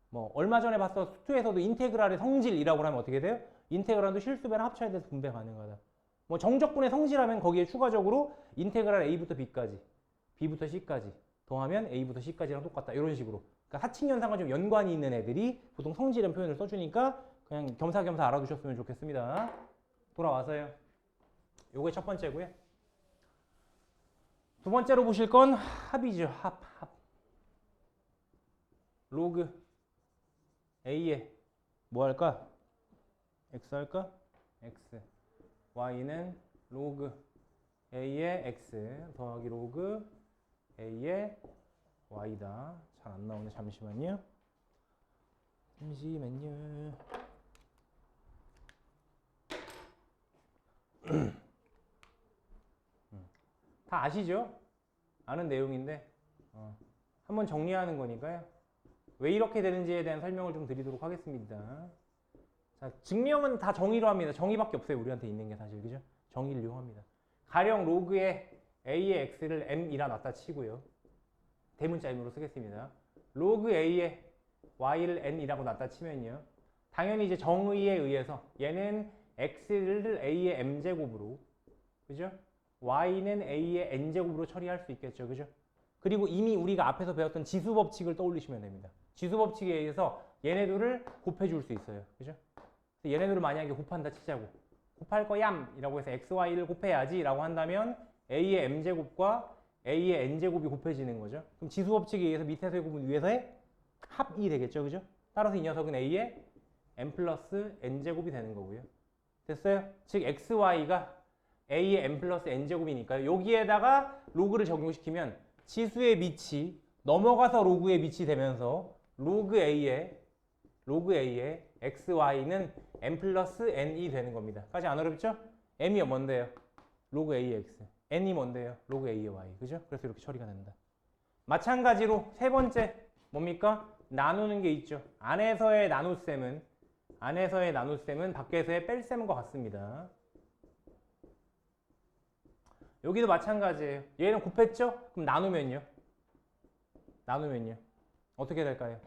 뭐 얼마 전에 봤어 수투에서도 인테그랄의 성질이라고 하면 어떻게 돼요? 인테그랄도 실수배랑 합차에 대해서 분배 가능하다. 뭐 정적분의 성질하면 거기에 추가적으로 인테그랄 A부터 B까지, B부터 C까지 더하면 A부터 C까지랑 똑같다 이런 식으로. 그러니까 사칙연산과 좀 연관이 있는 애들이 보통 성질이라는 표현을 써주니까 그냥 겸사겸사 알아두셨으면 좋겠습니다. 돌아와서요. 요게 첫 번째고요. 두 번째로 보실 건 합이죠. 합. 로그 A에 뭐 할까? X 할까? X. Y는 로그 A의 X 더하기 로그 A의 Y다. 잘 안 나오네. 잠시만요. 다 아시죠? 아는 내용인데 한번 정리하는 거니까요. 왜 이렇게 되는지에 대한 설명을 좀 드리도록 하겠습니다. 자, 증명은 다 정의로 합니다. 정의밖에 없어요. 우리한테 있는 게 사실. 그죠? 정의를 이용합니다. 가령 로그의 A의 X를 M이라 놨다 치고요. 대문자임으로 쓰겠습니다. 로그 A의 Y를 N이라고 놨다 치면요. 당연히 이제 정의에 의해서 얘는 X를 A의 M제곱으로, 그죠? Y는 A의 N제곱으로 처리할 수 있겠죠. 그죠? 그리고 이미 우리가 앞에서 배웠던 지수법칙을 떠올리시면 됩니다. 지수법칙에 의해서 얘네들을 곱해줄 수 있어요. 그죠? 얘네들을 만약에 곱한다 치자고. 곱할 거얌! 이라고 해서 XY를 곱해야지 라고 한다면 A의 M제곱과 A의 N제곱이 곱해지는 거죠. 그럼 지수법칙에 의해서 밑에서의 곱은 위에서의 합이 되겠죠. 그죠? 따라서 이 녀석은 A의 M 플러스 N제곱이 되는 거고요. 됐어요? 즉 XY가 A의 M 플러스 N제곱이니까요. 여기에다가 로그를 적용시키면 지수의 밑이 넘어가서 로그의 밑이 되면서 로그 A의 XY는 M 플러스 N이 되는 겁니다. 까지 안 어렵죠? M이 뭔데요? 로그 A의 X. N이 뭔데요? 로그 A의 Y. 그죠? 그래서 이렇게 처리가 된다. 마찬가지로 세 번째 뭡니까? 나누는 게 있죠. 안에서의 나눗셈은 밖에서의 뺄셈과 같습니다. 여기도 마찬가지예요. 얘는 곱했죠? 그럼 나누면요? 어떻게 될까요?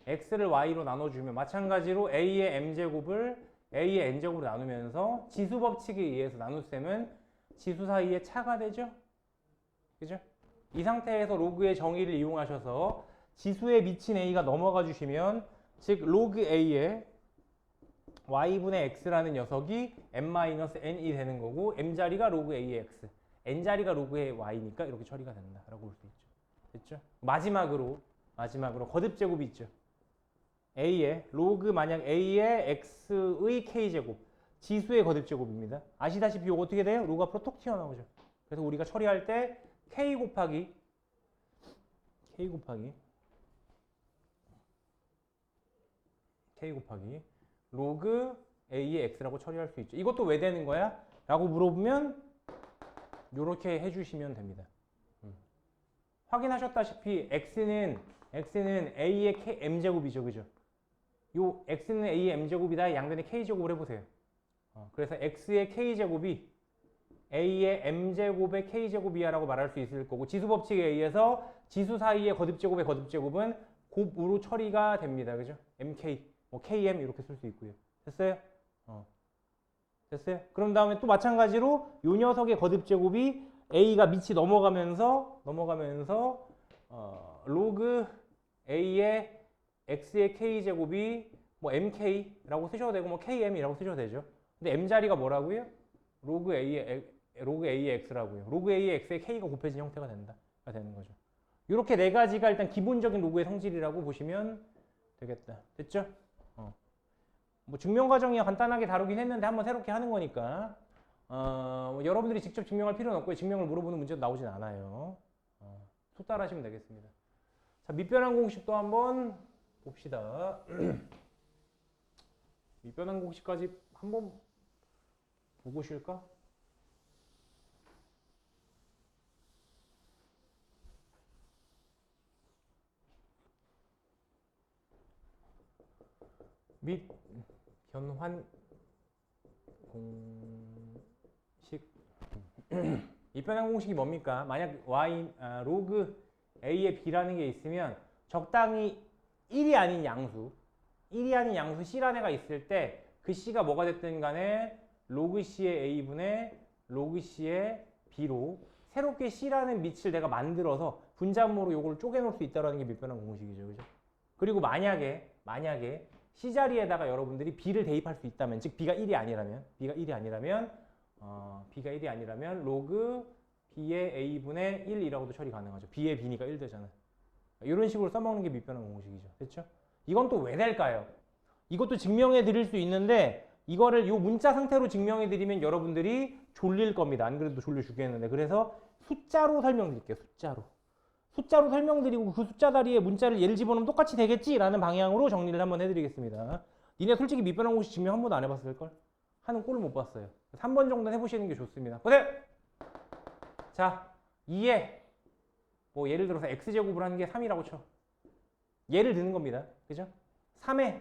X를 Y로 나눠주면 마찬가지로 A의 M제곱을 A의 N제곱으로 나누면서 지수법칙에 의해서 나눗셈은 지수 사이의 차가 되죠? 그죠? 이 상태에서 로그의 정의를 이용하셔서 지수에 미친 A가 넘어가 주시면 즉 로그 A의 Y분의 X라는 녀석이 M-N이 되는 거고 M자리가 로그 A의 X, N자리가 로그의 Y니까 이렇게 처리가 된다라고 볼 수 있죠. 됐죠? 마지막으로 거듭제곱이 있죠. A의 로그 만약 A의 X의 K제곱 지수의 거듭제곱입니다. 아시다시피 이거 어떻게 돼요? 로그 앞으로 톡 튀어나오죠. 그래서 우리가 처리할 때 K 곱하기 로그 A의 X라고 처리할 수 있죠. 이것도 왜 되는 거야? 라고 물어보면 이렇게 해주시면 됩니다. 확인하셨다시피 X는 A의 M제곱이죠. 그죠? 요 X는 A의 M제곱이다. 양변에 K제곱을 해보세요. 그래서 X의 K제곱이 A의 M제곱의 K제곱이야 라고 말할 수 있을 거고 지수법칙에 의해서 지수 사이의 거듭제곱의 거듭제곱은 곱으로 처리가 됩니다. 그죠? MK, 뭐 KM 이렇게 쓸 수 있고요. 됐어요? 됐어요? 그럼 다음에 또 마찬가지로 요 녀석의 거듭제곱이 A가 밑이 넘어가면서 로그 A의 X의 K제곱이 뭐 MK라고 쓰셔도 되고 뭐 KM이라고 쓰셔도 되죠. 근데 M자리가 뭐라고요? 로그 A의 X라고요. 로그 A의 X의 K가 곱해진 형태가 되는 거죠. 이렇게 네 가지가 일단 기본적인 로그의 성질이라고 보시면 되겠다. 됐죠? 뭐 증명 과정이 간단하게 다루긴 했는데 한번 새롭게 하는 거니까 뭐 여러분들이 직접 증명할 필요는 없고요. 증명을 물어보는 문제도 나오진 않아요. 속 따라하시면 되겠습니다. 자, 밑변환 공식도 한번 봅시다. 밑변환 공식까지 한번 보고 쉴까? 및 변환 공식 밑변환 공식이 뭡니까? 만약 로그 a에 b라는 게 있으면 적당히 1이 아닌 양수 C라는 애가 있을 때 그 C가 뭐가 됐든 간에 로그 C의 A분의 로그 C의 B로 새롭게 C라는 밑을 내가 만들어서 분자모로 요걸 쪼개놓을 수 있다는 게 밑변환 공식이죠. 그죠? 그리고 만약에 C 자리에다가 여러분들이 B를 대입할 수 있다면, 즉 B가 1이 아니라면 로그 B의 A분의 1이라고도 처리 가능하죠. B의 B니까 1 되잖아요. 이런 식으로 써먹는 게 밑변환 공식이죠. 됐죠? 이건 또 왜 될까요? 이것도 증명해 드릴 수 있는데 이거를 요 문자 상태로 증명해 드리면 여러분들이 졸릴 겁니다. 안 그래도 졸려 죽겠는데. 그래서 숫자로 설명드릴게요. 숫자로 설명드리고 그 숫자 다리에 문자를 예를 집어넣으면 똑같이 되겠지라는 방향으로 정리를 한번 해드리겠습니다. 니네 솔직히 밑변환 공식 증명 한 번도 안 해봤을걸? 하는 꼴을 못 봤어요. 3번 정도는 해보시는 게 좋습니다. 보세요. 자, 2에 뭐 예를 들어서 x제곱을 하는 게 3이라고 쳐. 예를 드는 겁니다. 그죠? 3에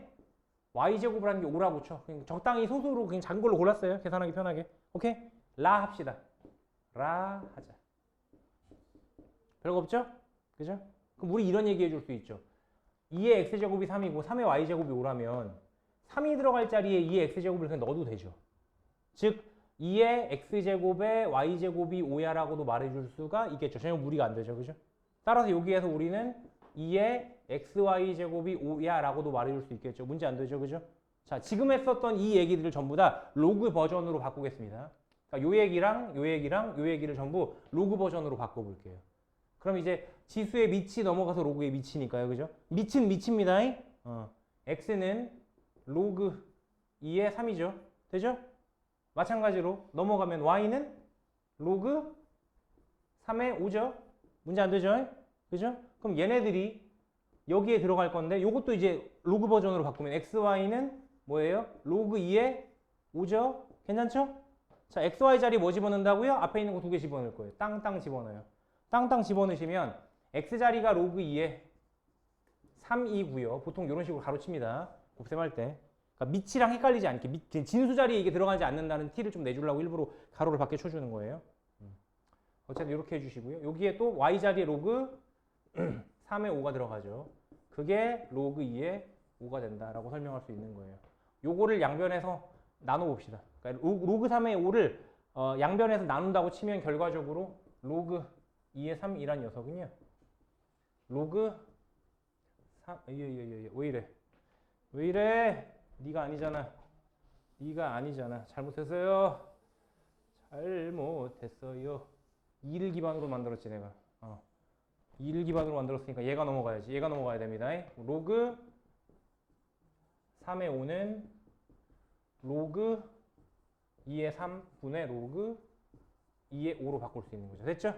y제곱을 하는 게 5라고 쳐. 그냥 적당히 소수로 그냥 작은 걸로 골랐어요. 계산하기 편하게. 오케이? 라 합시다. 라 하자. 별거 없죠? 그죠? 그럼 우리 이런 얘기 해줄 수 있죠. 2의 x제곱이 3이고 3의 y제곱이 5라면 3이 들어갈 자리에 2의 x제곱을 그냥 넣어도 되죠. 즉 2의 x제곱에 y제곱이 5야라고도 말해줄 수가 있겠죠. 전혀 무리가 안 되죠. 그죠? 따라서 여기에서 우리는 2의 xy제곱이 5야라고도 말해줄 수 있겠죠. 문제 안 되죠. 그죠? 자, 지금 했었던 이 얘기들을 전부 다 로그 버전으로 바꾸겠습니다. 그러니까 요 얘기를 전부 로그 버전으로 바꿔볼게요. 그럼 이제 지수의 밑이 넘어가서 로그의 밑이니까요. 그죠? 밑은 밑입니다. x는 로그 2의 3이죠. 되죠? 마찬가지로 넘어가면 y는 로그 3의 5죠. 문제 안 되죠? 그죠? 그럼 얘네들이 여기에 들어갈 건데 요것도 이제 로그 버전으로 바꾸면 xy는 뭐예요? 로그 2의 5죠? 괜찮죠? 자, xy 자리 뭐 집어넣는다고요? 앞에 있는 거 두 개 집어넣을 거예요. 땅땅 집어넣어요. 땅땅 집어넣으시면 x 자리가 로그 2의 3이고요. 보통 이런 식으로 가로칩니다. 곱셈할 때. 그러니까 밑이랑 헷갈리지 않게 진수 자리에 이게 들어가지 않는다는 티를 좀 내주려고 일부러 가로를 밖에 쳐주는 거예요. 어쨌든 이렇게 해주시고요. 여기에 또 y 자리에 로그 3의 5가 들어가죠. 그게 로그 2의 5가 된다라고 설명할 수 있는 거예요. 요거를 양변에서 나눠봅시다. 그러니까 로그 3의 5를 양변에서 나눈다고 치면 결과적으로 로그 2의 3이란 녀석은요. 로그 3, 왜 이래? 네가 아니잖아. 잘못했어요. 2를 기반으로 만들었지 내가. 2를 기반으로 만들었으니까 얘가 넘어가야지. 얘가 넘어가야 됩니다. 로그 3의 5는 로그 2의 3분의 로그 2의 5로 바꿀 수 있는 거죠. 됐죠?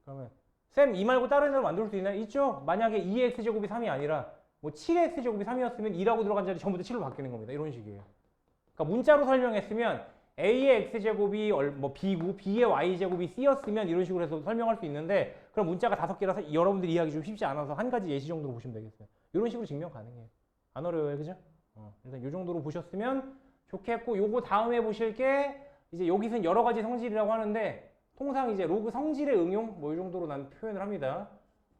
그러면 쌤, 이 말고 다른 애로 만들 수 있나요? 있죠? 만약에 2의 x제곱이 3이 아니라 뭐 7의 x제곱이 3이었으면 2라고 들어간 자리 전부 다 7로 바뀌는 겁니다. 이런 식이에요. 그러니까 문자로 설명했으면 a의 x제곱이 뭐 b고 b의 y제곱이 c였으면 이런 식으로 해서 설명할 수 있는데 그럼 문자가 5개라서 여러분들이 이해하기 좀 쉽지 않아서 한 가지 예시 정도로 보시면 되겠어요. 이런 식으로 증명 가능해요. 안 어려워요. 그죠? 일단 이 정도로 보셨으면 좋겠고 요거 다음에 보실 게 이제 여기서는 여러 가지 성질이라고 하는데 통상 이제 로그 성질의 응용 뭐 이 정도로 난 표현을 합니다.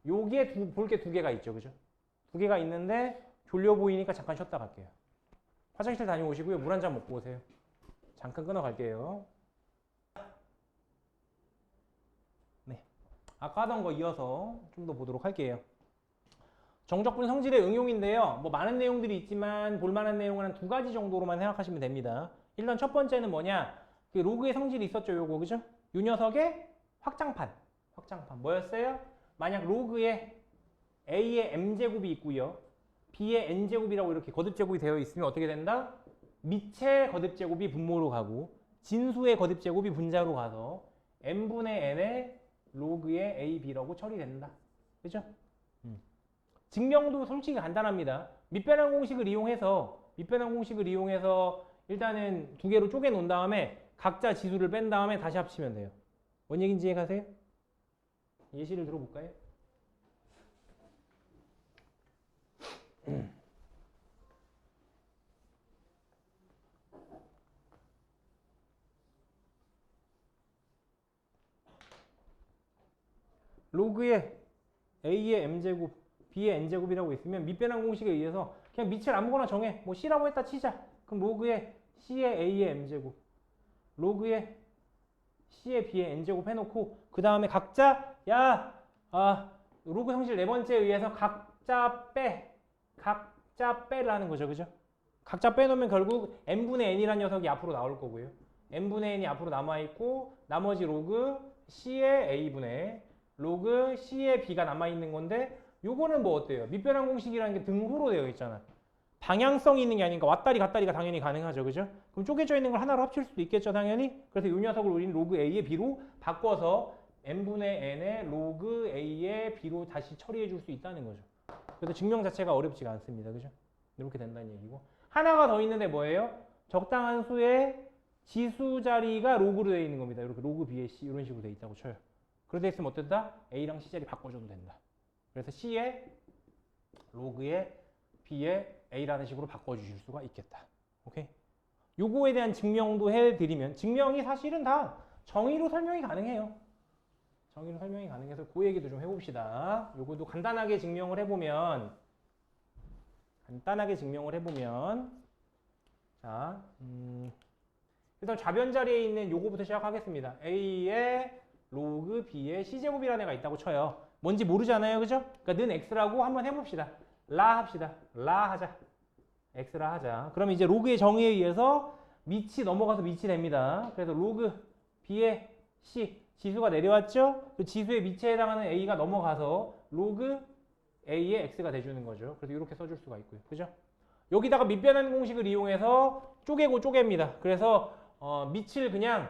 여기에 볼 게 두 개가 있죠. 그죠? 두 개가 있는데 졸려 보이니까 잠깐 쉬었다 갈게요. 화장실 다녀오시고요. 물 한 잔 먹고 오세요. 잠깐 끊어 갈게요. 네. 아까 하던 거 이어서 좀 더 보도록 할게요. 정적분 성질의 응용인데요. 뭐 많은 내용들이 있지만 볼만한 내용은 한 두 가지 정도로만 생각하시면 됩니다. 일단 첫 번째는 뭐냐? 그 로그의 성질이 있었죠. 요거 그죠? 요 녀석의 확장판 뭐였어요? 만약 로그에 a의 m제곱이 있고요. b의 n제곱이라고 이렇게 거듭제곱이 되어 있으면 어떻게 된다? 밑의 거듭제곱이 분모로 가고 진수의 거듭제곱이 분자로 가서 n분의 n의 로그의 a, b라고 처리된다. 그죠? 증명도 솔직히 간단합니다. 밑변환 공식을 이용해서 일단은 두 개로 쪼개 놓은 다음에 각자 지수를 뺀 다음에 다시 합치면 돼요. 뭔 얘기인지 이해 가세요? 예시를 들어볼까요? 로그의 a의 m제곱, b의 n제곱이라고 있으면 밑변환 공식에 의해서 그냥 밑을 아무거나 정해. 뭐 c라고 했다 치자. 그럼 로그의 c의 a의 m제곱, 로그의 c의 b의 n제곱 해놓고 그 다음에 각자 로그 형식 네 번째에 의해서 각자 빼라는 거죠. 그죠? 각자 빼놓으면 결국 n분의 n이라는 녀석이 앞으로 나올 거고요. n분의 n이 앞으로 남아있고 나머지 로그 c의 a분의 로그 c의 b가 남아있는 건데 요거는 뭐 어때요? 밑변환 공식이라는 게 등호로 되어 있잖아. 방향성이 있는 게 아니니까 왔다리 갔다리가 당연히 가능하죠. 그죠? 그럼 쪼개져 있는 걸 하나로 합칠 수도 있겠죠. 당연히. 그래서 이 녀석을 우리는 로그 a의 b로 바꿔서 n분의 n의 로그 a의 b로 다시 처리해 줄 수 있다는 거죠. 그래서 증명 자체가 어렵지가 않습니다. 그죠? 이렇게 된다는 얘기고. 하나가 더 있는데 뭐예요? 적당한 수의 지수 자리가 로그로 되어 있는 겁니다. 이렇게 로그 b의 c 이런 식으로 되어 있다고 쳐요. 그러다 있으면 어땠다? a랑 c 자리 바꿔줘도 된다. 그래서 c의 로그의 b의 a라는 식으로 바꿔주실 수가 있겠다. 오케이? 요거에 대한 증명도 해드리면 증명이 사실은 다 정의로 설명이 가능해요. 정의로 설명이 가능해서 그 얘기도 좀 해봅시다. 요것도 간단하게 증명을 해보면 자, 일단 좌변 자리에 있는 요거부터 시작하겠습니다. a의 로그 b의 c제곱이라는 애가 있다고 쳐요. 뭔지 모르잖아요. 그죠? 그러니까 는 x라고 한번 해봅시다. 라 합시다. 라 하자. x라 하자. 그럼 이제 로그의 정의에 의해서 밑이 넘어가서 밑이 됩니다. 그래서 로그 b의 c 지수가 내려왔죠? 그 지수의 밑에 해당하는 a가 넘어가서 로그 a의 x가 돼주는 거죠. 그래서 이렇게 써줄 수가 있고요. 그죠? 여기다가 밑변환 공식을 이용해서 쪼개고 쪼갭니다. 그래서 밑을 그냥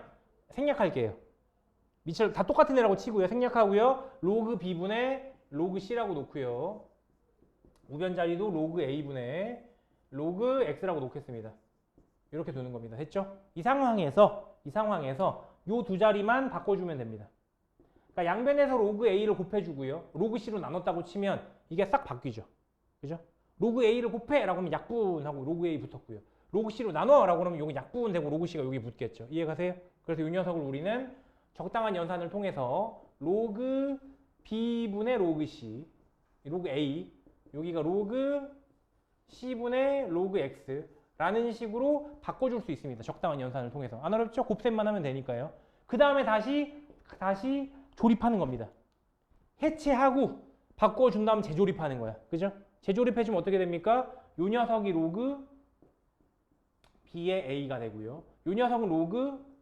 생략할게요. 밑을 다 똑같은 애라고 치고요. 생략하고요. 로그 b분의 로그 c라고 놓고요. 우변 자리도 로그 a분의 로그 x라고 놓겠습니다. 이렇게 두는 겁니다. 됐죠? 이 상황에서 요 두 자리만 바꿔주면 됩니다. 그러니까 양변에서 로그 a를 곱해주고요. 로그 c로 나눴다고 치면 이게 싹 바뀌죠. 그죠? 로그 a를 곱해라고 하면 약분하고 로그 a 붙었고요. 로그 c로 나눠라고 하면 여기 약분되고 로그 c가 여기 붙겠죠. 이해가세요? 그래서 이 녀석을 우리는 적당한 연산을 통해서 로그 b분의 로그 c, 로그 a, 여기가 로그 c분의 로그 x라는 식으로 바꿔줄 수 있습니다. 적당한 연산을 통해서. 안 어렵죠? 곱셈만 하면 되니까요. 그 다음에 다시 조립하는 겁니다. 해체하고 바꿔준 다음 재조립하는 거야. 그죠? 재조립해주면 어떻게 됩니까? 요 녀석이 로그 b의 a가 되고요. 요 녀석은 로그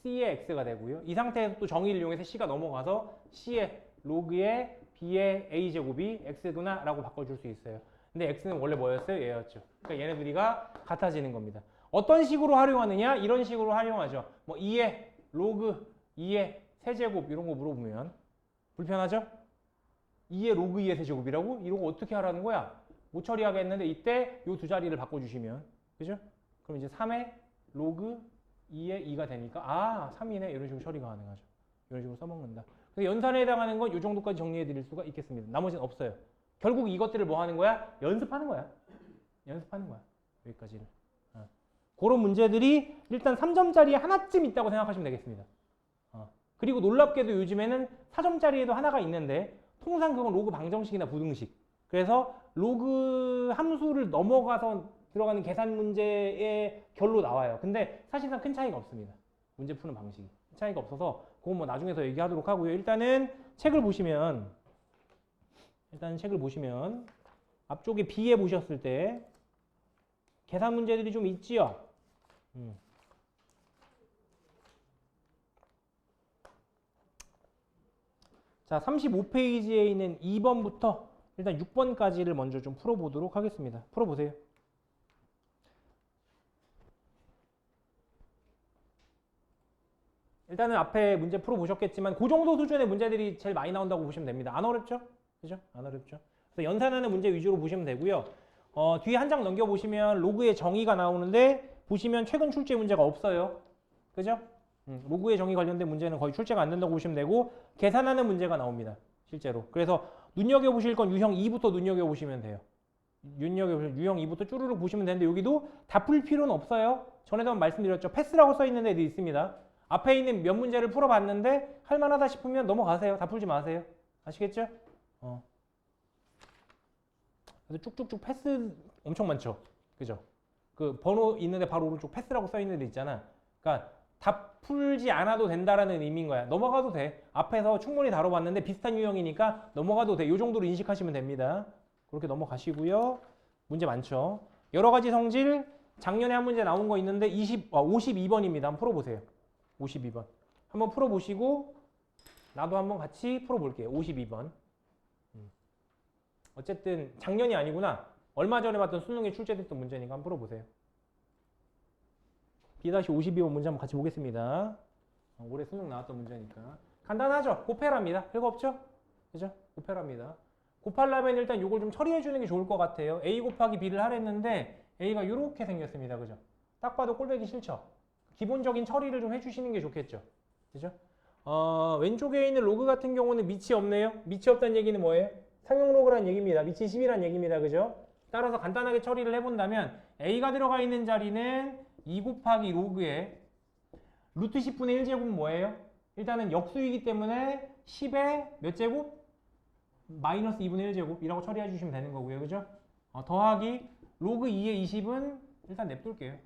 c의 x가 되고요. 이 상태에서 또 정의를 이용해서 c가 넘어가서 c의 로그의 b의 a제곱이 x구나 라고 바꿔줄 수 있어요. 근데 x는 원래 뭐였어요? 얘였죠. 그러니까 얘네들이가 같아지는 겁니다. 어떤 식으로 활용하느냐? 이런 식으로 활용하죠. 뭐 2의 로그 2의 세제곱 이런 거 물어보면 불편하죠? 2의 로그 2의 세제곱이라고? 이런 거 어떻게 하라는 거야? 못 처리하겠는데 이때 요 두 자리를 바꿔주시면 그죠? 그럼 이제 3의 로그 2의 2가 되니까 3이네 이런 식으로 처리가 가능하죠. 이런 식으로 써먹는다. 그래서 연산에 해당하는 건 이 정도까지 정리해 드릴 수가 있겠습니다. 나머지는 없어요. 결국 이것들을 뭐 하는 거야? 연습하는 거야. 여기까지를. 그런 문제들이 일단 3점짜리에 하나쯤 있다고 생각하시면 되겠습니다. 그리고 놀랍게도 요즘에는 4점짜리에도 하나가 있는데 통상 그건 로그 방정식이나 부등식. 그래서 로그 함수를 넘어가서 들어가는 계산 문제의 결로 나와요. 근데 사실상 큰 차이가 없습니다. 문제 푸는 방식이. 차이가 없어서 그건 뭐 나중에 더 얘기하도록 하고요. 일단은 책을 보시면 앞쪽에 B에 보셨을 때 계산 문제들이 좀 있지요. 자, 35페이지에 있는 2번부터 일단 6번까지를 먼저 좀 풀어보도록 하겠습니다. 풀어보세요. 일단은 앞에 문제 풀어보셨겠지만 그 정도 수준의 문제들이 제일 많이 나온다고 보시면 됩니다. 안 어렵죠? 그죠? 안 어렵죠? 그래서 연산하는 문제 위주로 보시면 되고요. 뒤에 한 장 넘겨보시면 로그의 정의가 나오는데 보시면 최근 출제 문제가 없어요. 그죠? 로그의 정의 관련된 문제는 거의 출제가 안 된다고 보시면 되고 계산하는 문제가 나옵니다. 실제로. 그래서 눈여겨보실 건 유형 2부터 눈여겨보시면 돼요. 유형 2부터 쭈루룩 보시면 되는데 여기도 다 풀 필요는 없어요. 전에도 한번 말씀드렸죠. 패스라고 써있는 애도 있습니다. 앞에 있는 몇 문제를 풀어봤는데 할만하다 싶으면 넘어가세요. 다 풀지 마세요. 아시겠죠? 그래서 쭉쭉쭉 패스 엄청 많죠. 그죠? 그 번호 있는데 바로 오른쪽 패스라고 써 있는 데 있잖아. 그러니까 다 풀지 않아도 된다라는 의미인 거야. 넘어가도 돼. 앞에서 충분히 다뤄봤는데 비슷한 유형이니까 넘어가도 돼. 이 정도로 인식하시면 됩니다. 그렇게 넘어가시고요. 문제 많죠. 여러 가지 성질 작년에 한 문제 나온 거 있는데 52번입니다. 한번 풀어보세요. 52번. 한번 풀어보시고 나도 한번 같이 풀어볼게요. 52번. 어쨌든 작년이 아니구나. 얼마 전에 봤던 수능에 출제됐던 문제니까 한번 풀어보세요. B-52번 문제 한번 같이 보겠습니다. 올해 수능 나왔던 문제니까. 간단하죠? 곱해랍니다. 별거 없죠? 그죠? 곱해랍니다. 곱하려면 일단 이걸 좀 처리해 주는 게 좋을 것 같아요. A 곱하기 B를 하랬는데 A가 이렇게 생겼습니다. 그죠? 딱 봐도 꼴배기 싫죠? 기본적인 처리를 좀 해주시는 게 좋겠죠? 그죠? 왼쪽에 있는 로그 같은 경우는 밑이 없네요. 밑이 없다는 얘기는 뭐예요? 상용 로그라는 얘기입니다. 밑이 10이라는 얘기입니다. 그죠? 따라서 간단하게 처리를 해본다면 A가 들어가 있는 자리는 2 곱하기 로그에 루트 10분의 1제곱은 뭐예요? 일단은 역수이기 때문에 10의 몇 제곱? 마이너스 2분의 1제곱이라고 처리해 주시면 되는 거고요. 그죠? 더하기 로그 2의 20은 일단 냅둘게요.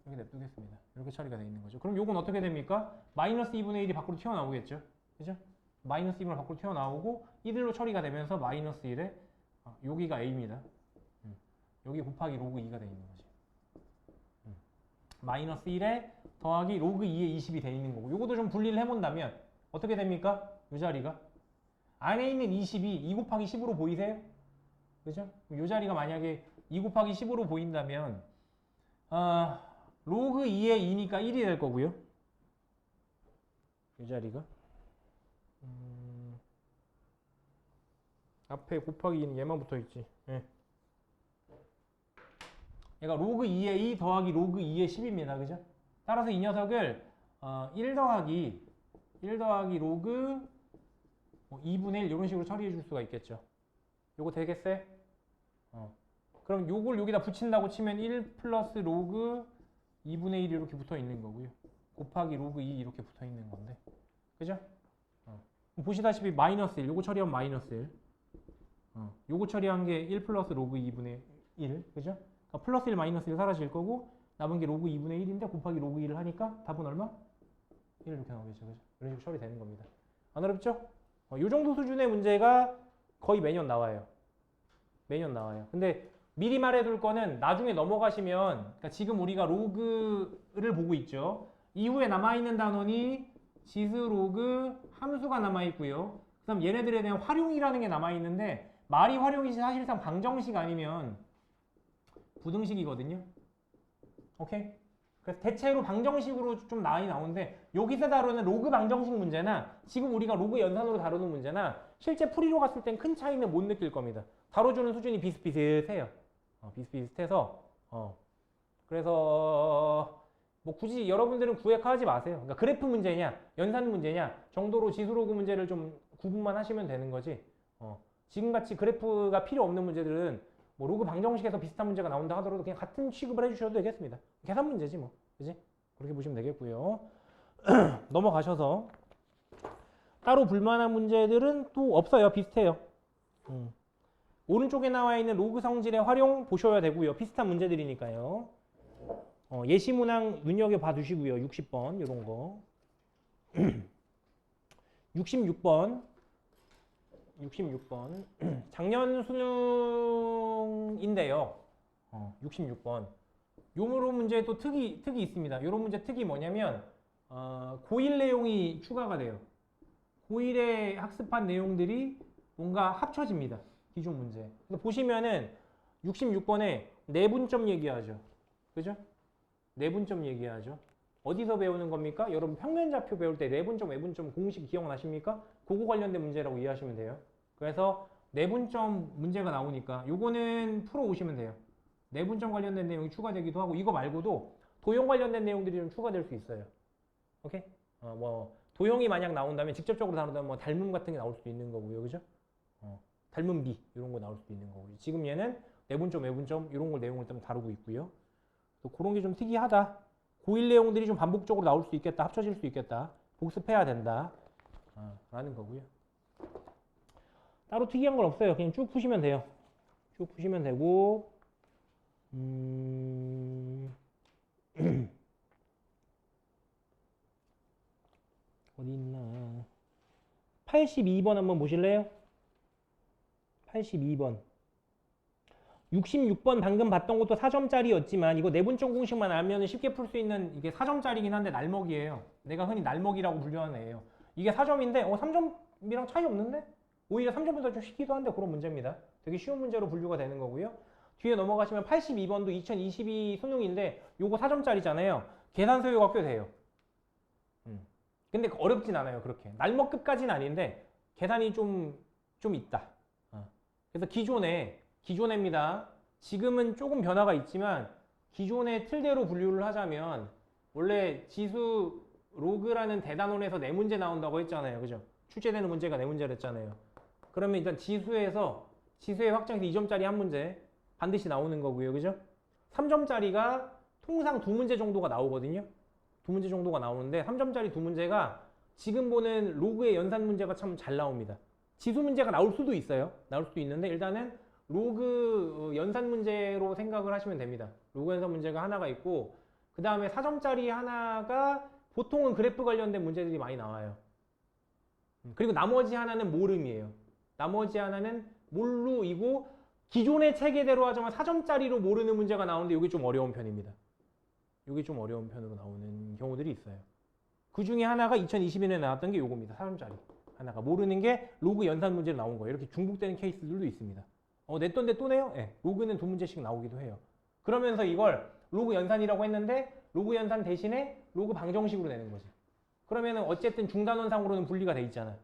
여기 냅두겠습니다. 이렇게 처리가 되어 있는 거죠. 그럼 요건 어떻게 됩니까? 마이너스 2분의 1이 밖으로 튀어나오겠죠. 그죠? 마이너스 2분을 밖으로 튀어나오고 1로 처리가 되면서 마이너스 1에 여기가 A입니다. 여기 곱하기 로그 2가 되어 있는 거죠. 마이너스 1에 더하기 로그 2에 20이 되어 있는 거고 요것도 좀 분리를 해본다면 어떻게 됩니까? 이 자리가 안에 있는 20이 2 곱하기 10으로 보이세요? 그죠? 이 자리가 만약에 2 곱하기 10으로 보인다면 로그 2의 2니까 1이 될 거고요. 이 자리가 앞에 곱하기 2는 얘만 붙어 있지. 예. 얘가 로그 2의 2 더하기 로그 2의 10입니다. 그죠? 따라서 이 녀석을 1 더하기 로그 2분의 1 이런 식으로 처리해 줄 수가 있겠죠. 요거 되겠어요? 그럼 요걸 여기다 붙인다고 치면 1 플러스 로그 2분의 1 이렇게 붙어 있는 거고요. 곱하기 로그 2 이렇게 붙어 있는 건데. 그죠? 보시다시피 마이너스 1, 요거 처리하면 마이너스 1. 요거 처리한 게 1 플러스 로그 2분의 1. 그죠? 그러니까 플러스 1, 마이너스 1 사라질 거고 남은 게 로그 2분의 1인데 곱하기 로그 2를 하니까 답은 얼마? 1 이렇게 나오겠죠. 그죠? 이런 식으로 처리되는 겁니다. 안 어렵죠? 요 정도 수준의 문제가 거의 매년 나와요. 매년 나와요. 근데 미리 말해둘 거는 나중에 넘어가시면 그러니까 지금 우리가 로그를 보고 있죠. 이후에 남아있는 단원이 지수 로그 함수가 남아있고요. 그 다음 얘네들에 대한 활용이라는 게 남아있는데 말이 활용이지 사실상 방정식 아니면 부등식이거든요. 오케이? 그래서 대체로 방정식으로 좀 많이 나오는데 여기서 다루는 로그 방정식 문제나 지금 우리가 로그 연산으로 다루는 문제나 실제 풀이로 갔을 땐 큰 차이는 못 느낄 겁니다. 다뤄주는 수준이 비슷비슷해요. 비슷비슷해서 그래서 뭐 굳이 여러분들은 구획하지 마세요. 그러니까 그래프 문제냐 연산 문제냐 정도로 지수 로그 문제를 좀 구분만 하시면 되는 거지. 지금같이 그래프가 필요 없는 문제들은 뭐 로그 방정식에서 비슷한 문제가 나온다 하더라도 그냥 같은 취급을 해주셔도 되겠습니다. 계산 문제지 뭐. 그지? 그렇게 보시면 되겠고요. 넘어가셔서 따로 불만한 문제들은 또 없어요. 비슷해요. 오른쪽에 나와 있는 로그 성질의 활용 보셔야 되고요. 비슷한 문제들이니까요. 예시 문항 눈여겨봐 두시고요. 60번 이런 거. 66번 작년 수능인데요. 66번 요런 문제에 또 특이 있습니다. 요런 문제 특이 뭐냐면 고1 내용이 추가가 돼요. 고1에 학습한 내용들이 뭔가 합쳐집니다. 기존 문제. 그래서 보시면은 66번에 내분점 얘기하죠. 그죠? 내분점 얘기하죠. 어디서 배우는 겁니까? 여러분 평면좌표 배울 때 내분점, 외분점 공식 기억나십니까? 그거 관련된 문제라고 이해하시면 돼요. 그래서 내분점 문제가 나오니까 요거는 풀어 오시면 돼요. 내분점 관련된 내용이 추가되기도 하고 이거 말고도 도형 관련된 내용들이 좀 추가될 수 있어요. 오케이? 뭐 도형이 만약 나온다면 직접적으로 다룬다면 뭐 닮음 같은 게 나올 수도 있는 거고요. 그죠? 닮음 비 이런 거 나올 수도 있는 거고요. 지금 얘는 내분점, 외분점 이런 걸 내용을 좀 다루고 있고요. 또 그런 게 좀 특이하다. 고1 내용들이 좀 반복적으로 나올 수 있겠다. 합쳐질 수 있겠다. 복습해야 된다. 라는 거고요. 따로 특이한 건 없어요. 그냥 쭉 푸시면 돼요. 쭉 푸시면 되고 어디 있나? 82번 한번 보실래요? 82번. 66번 방금 봤던 것도 4점짜리였지만 이거 내분점 공식만 알면 쉽게 풀 수 있는 이게 4점짜리긴 한데 날먹이에요. 내가 흔히 날먹이라고 분류하는 애예요. 이게 4점인데 3점이랑 차이 없는데? 오히려 3점보다 좀 쉽기도 한데 그런 문제입니다. 되게 쉬운 문제로 분류가 되는 거고요. 뒤에 넘어가시면 82번도 2022 수능인데 요거 4점짜리잖아요. 계산 소요가 꽤 돼요. 근데 어렵진 않아요. 그렇게. 날먹급까지는 아닌데 계산이 좀 있다. 그래서 기존에입니다. 지금은 조금 변화가 있지만 기존의 틀대로 분류를 하자면 원래 지수 로그라는 대단원에서 네 문제 나온다고 했잖아요. 그죠? 출제되는 문제가 네 문제를 했잖아요. 그러면 일단 지수의 확장에서 2점짜리 한 문제 반드시 나오는 거고요. 그죠? 3점짜리가 통상 두 문제 정도가 나오거든요. 두 문제 정도가 나오는데 3점짜리 두 문제가 지금 보는 로그의 연산 문제가 참 잘 나옵니다. 지수 문제가 나올 수도 있어요. 나올 수도 있는데 일단은 로그 연산 문제로 생각을 하시면 됩니다. 로그 연산 문제가 하나가 있고 그 다음에 4점짜리 하나가 보통은 그래프 관련된 문제들이 많이 나와요. 그리고 나머지 하나는 모름이에요. 나머지 하나는 몰루이고 기존의 체계대로 하자면 4점짜리로 모르는 문제가 나오는데 이게 좀 어려운 편입니다. 이게 좀 어려운 편으로 나오는 경우들이 있어요. 그 중에 하나가 2021년에 나왔던 게 요겁니다. 4점짜리. 하나가 모르는 게 로그 연산 문제로 나온 거예요. 이렇게 중복되는 케이스들도 있습니다. 냈던데 또 내요? 네. 로그는 두 문제씩 나오기도 해요. 그러면서 이걸 로그 연산이라고 했는데 로그 연산 대신에 로그 방정식으로 내는 거지. 그러면은 어쨌든 중단원상으로는 분리가 돼 있잖아.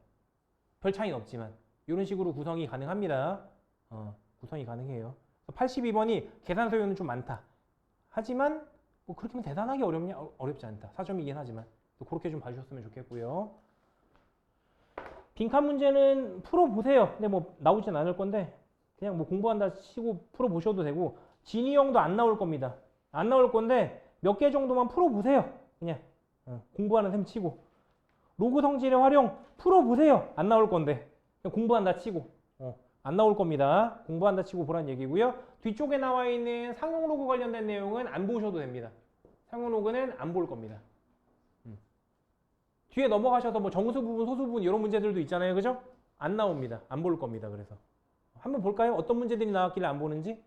별 차이는 없지만 이런 식으로 구성이 가능합니다. 구성이 가능해요. 82번이 계산 소요는 좀 많다. 하지만 뭐 그렇게 대단하게 어렵냐? 어렵지 않다. 4점이긴 하지만 또 그렇게 좀 봐주셨으면 좋겠고요. 빈칸 문제는 풀어보세요. 근데 뭐 나오진 않을 건데 그냥 뭐 공부한다 치고 풀어보셔도 되고 진이 형도 안 나올 겁니다. 안 나올 건데 몇 개 정도만 풀어보세요. 그냥 공부하는 셈 치고 로그 성질의 활용 풀어보세요. 안 나올 건데 그냥 공부한다 치고 안 나올 겁니다. 공부한다 치고 보란 얘기고요. 뒤쪽에 나와 있는 상용 로그 관련된 내용은 안 보셔도 됩니다. 상용 로그는 안 볼 겁니다. 뒤에 넘어가셔서 뭐 정수 부분, 소수 부분 이런 문제들도 있잖아요. 그죠? 안 나옵니다. 안 볼 겁니다. 그래서 한번 볼까요? 어떤 문제들이 나왔길래 안 보는지?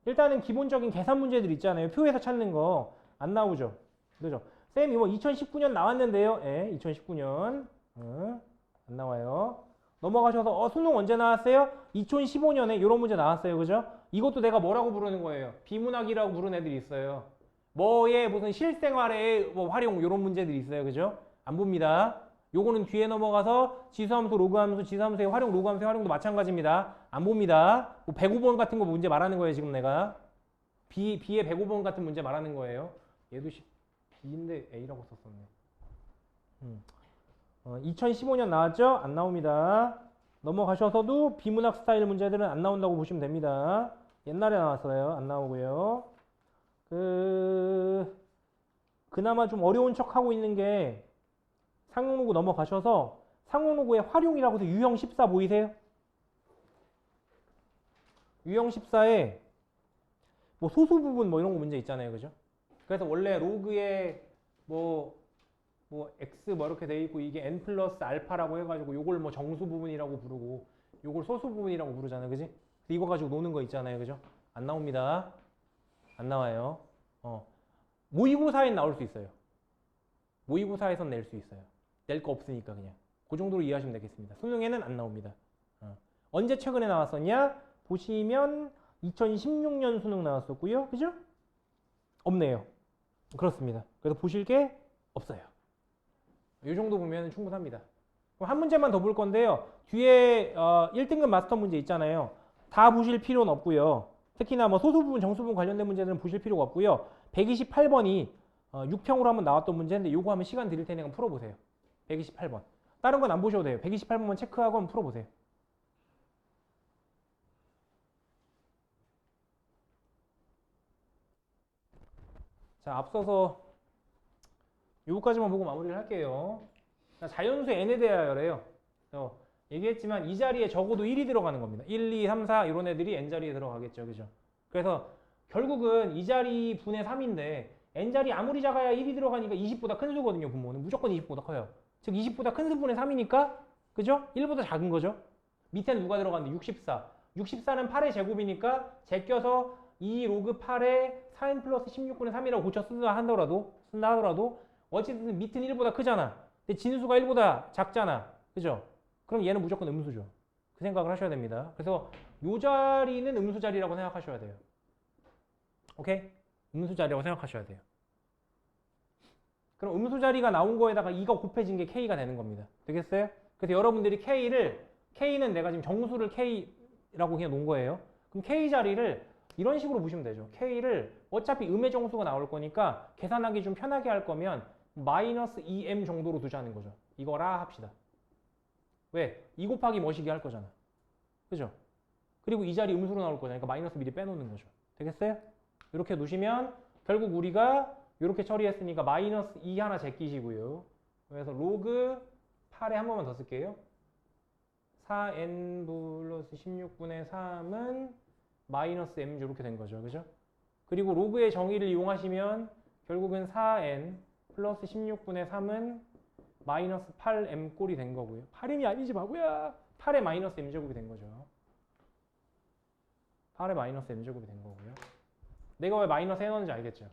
일단은 기본적인 계산 문제들 있잖아요. 표에서 찾는 거 안 나오죠. 그죠? 쌤 이거 2019년 나왔는데요. 예, 2019년 안 나와요. 넘어가셔서 수능 언제 나왔어요? 2015년에 이런 문제 나왔어요. 그죠? 이것도 내가 뭐라고 부르는 거예요? 비문학이라고 부르는 애들이 있어요. 뭐의 무슨 실생활의 뭐 활용 이런 문제들이 있어요. 그죠? 안 봅니다. 요거는 뒤에 넘어가서 지수함수, 로그함수, 지수함수의 활용, 로그함수의 활용도 마찬가지입니다. 안 봅니다. 뭐 105번 같은 거 문제 말하는 거예요. 지금 내가. B의 105번 같은 문제 말하는 거예요. 얘도 B인데 A라고 썼었네. 2015년 나왔죠? 안 나옵니다. 넘어가셔서도 비문학 스타일 문제들은 안 나온다고 보시면 됩니다. 옛날에 나왔어요. 안 나오고요. 그나마 좀 어려운 척 하고 있는 게 상용로그 넘어가셔서 상용로그의 활용이라고 해서 유형 14 보이세요? 유형 14에 뭐 소수 부분 뭐 이런 거 문제 있잖아요. 그죠? 그래서 원래 로그에 뭐 x 뭐 이렇게 돼 있고 이게 n 플러스 알파라고 해가지고 요걸 뭐 정수 부분이라고 부르고 요걸 소수 부분이라고 부르잖아요. 그지? 이거 가지고 노는 거 있잖아요. 그죠? 안 나옵니다. 안 나와요. 모의고사엔 나올 수 있어요. 모의고사에선 낼 수 있어요. 낼 거 없으니까 그냥. 그 정도로 이해하시면 되겠습니다. 수능에는 안 나옵니다. 언제 최근에 나왔었냐? 보시면 2016년 수능 나왔었고요. 그죠? 없네요. 그렇습니다. 그래서 보실 게 없어요. 이 정도 보면 충분합니다. 그럼 한 문제만 더 볼 건데요. 뒤에 1등급 마스터 문제 있잖아요. 다 보실 필요는 없고요. 특히나 뭐 소수 부분, 정수 부분 관련된 문제들은 보실 필요가 없고요. 128번이 6평으로 한번 나왔던 문제인데 요거 하면 시간 드릴 테니까 풀어보세요. 128번. 다른 건 안 보셔도 돼요. 128번만 체크하고 한번 풀어보세요. 자, 앞서서 요거까지만 보고 마무리를 할게요. 자연수 n에 대하여래요. 얘기했지만 이 자리에 적어도 1이 들어가는 겁니다. 1, 2, 3, 4 이런 애들이 n 자리에 들어가겠죠. 그죠? 그래서 결국은 이 자리 분의 3인데 n 자리 아무리 작아야 1이 들어가니까 20보다 큰 수거든요. 분모는 무조건 20보다 커요. 즉 20보다 큰 수분의 3이니까 그죠? 1보다 작은 거죠. 밑에는 누가 들어갔는데 64. 64는 8의 제곱이니까 제껴서 2 로그 8에 4n 플러스 16분의 3이라고 고쳐 쓴다 하더라도 어쨌든 밑은 1보다 크잖아. 근데 진수가 1보다 작잖아. 그죠? 그럼 얘는 무조건 음수죠. 그 생각을 하셔야 됩니다. 그래서 요 자리는 음수 자리라고 생각하셔야 돼요. 오케이? 음수 자리라고 생각하셔야 돼요. 그럼 음수 자리가 나온 거에다가 2가 곱해진 게 K가 되는 겁니다. 되겠어요? 그래서 여러분들이 K는 내가 지금 정수를 K라고 그냥 놓은 거예요. 그럼 K 자리를 이런 식으로 보시면 되죠. K를 어차피 음의 정수가 나올 거니까 계산하기 좀 편하게 할 거면 마이너스 2m 정도로 두자는 거죠. 이거라 합시다. 왜? 2 곱하기 뭐시기 할 거잖아. 그죠? 그리고 이 자리 음수로 나올 거잖아. 그러니까 마이너스 미리 빼놓는 거죠. 되겠어요? 이렇게 놓으시면 결국 우리가 이렇게 처리했으니까 마이너스 2 하나 제끼시고요. 그래서 로그 8에 한 번만 더 쓸게요. 4n 플러스 16분의 3은 마이너스 m 이렇게 된 거죠. 그죠? 그리고 로그의 정의를 이용하시면 결국은 4n 플러스 16분의 3은 마이너스 8m 꼴이 된 거고요. 8m이 아니지 바보야. 8의 마이너스 m제곱이 된 거죠. 8의 마이너스 m제곱이 된 거고요. 내가 왜 마이너스 해놓는지 알겠죠?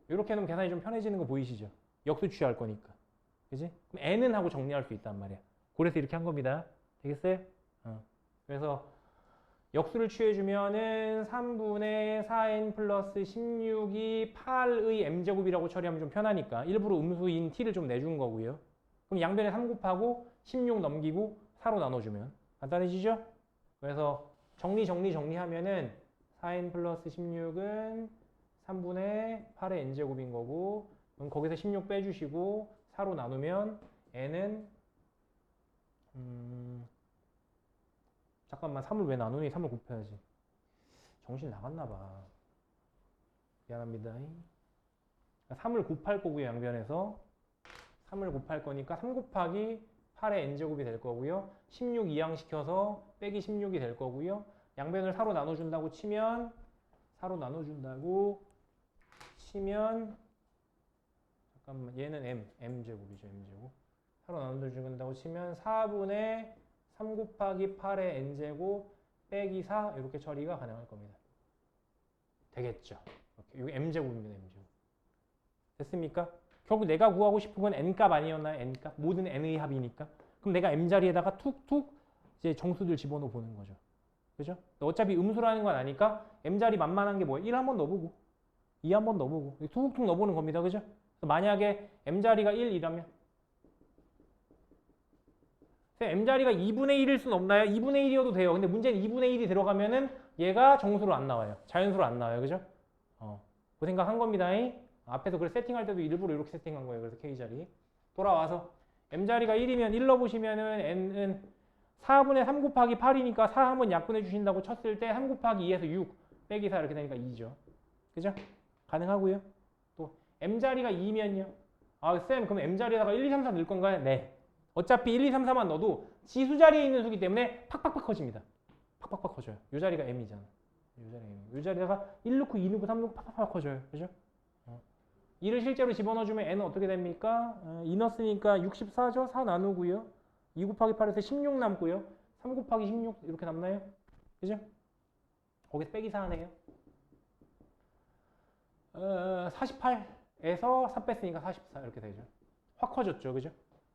이렇게 하면 계산이 좀 편해지는 거 보이시죠? 역수 취할 거니까. 그지? 그럼 n은 하고 정리할 수 있단 말이야. 그래서 이렇게 한 겁니다. 되겠어요? 그래서 역수를 취해주면은 3분의 4n 플러스 16이 8의 m제곱이라고 처리하면 좀 편하니까 일부러 음수인 t를 좀 내준 거고요. 그럼 양변에 3 곱하고 16 넘기고 4로 나눠주면 간단해지죠? 그래서 정리하면은 4n 플러스 16은 3분의 8의 n제곱인 거고 그럼 거기서 16 빼주시고 4로 나누면 n은 잠깐만 3을 왜 나누니? 3을 곱해야지. 정신 나갔나 봐. 미안합니다. 3을 곱할 거고요. 양변에서 3을 곱할 거니까 3 곱하기 8의 n제곱이 될 거고요. 16 이항시켜서 빼기 16이 될 거고요. 양변을 4로 나눠준다고 치면 잠깐만 얘는 m제곱이죠. m제곱 4로 나눠준다고 치면 4분의 3 곱하기 8의 n제곱 빼기 4 이렇게 처리가 가능할 겁니다. 되겠죠? 이렇게. 이거 m제곱입니다. m제곱. 됐습니까? 결국 내가 구하고 싶은 건 n값 아니었나요? n값? 모든 n의 합이니까. 그럼 내가 m자리에다가 툭툭 이제 정수들 집어넣어 보는 거죠. 그죠? 어차피 음수라는 건 아니까 m자리 만만한 게 뭐예요? 1 한 번 넣어보고 2 한 번 넣어보고 툭툭 넣어보는 겁니다. 그죠? 만약에 m자리가 1이라면 m자리가 2분의 1일 수는 없나요? 2분의 1이어도 돼요. 근데 문제는 2분의 1이 들어가면은 얘가 정수로 안 나와요. 자연수로 안 나와요. 그죠? 그 생각한 겁니다. 앞에서 그걸 세팅할 때도 일부러 이렇게 세팅한 거예요. 그래서 K자리. 돌아와서 m자리가 1이면 1 넣어보시면은 n은 4분의 3 곱하기 8이니까 4 한번 약분해 주신다고 쳤을 때 3 곱하기 2에서 6 빼기 4 이렇게 되니까 2죠. 그죠? 가능하고요. 또 m자리가 2면요. 쌤 그럼 m자리에다가 1, 2, 3, 4 넣을 건가요? 네. 어차피 1, 2, 3, 4만 넣어도 지수 자리에 있는 수기 때문에 팍팍팍 커집니다. 팍팍팍 커져요. 이 자리가 m이잖아. 이 자리에다가 1 넣고 2 넣고 3 넣고 팍팍팍 커져요. 그죠? 2를 실제로 집어넣어주면 n은 어떻게 됩니까? 2 넣었으니까 64죠? 4 나누고요. 2 곱하기 8에서 16 남고요. 3 곱하기 16 이렇게 남나요? 그죠? 거기서 빼기 4 하네요. 48에서 4 뺐으니까 44 이렇게 되죠. 확 커졌죠. 그죠?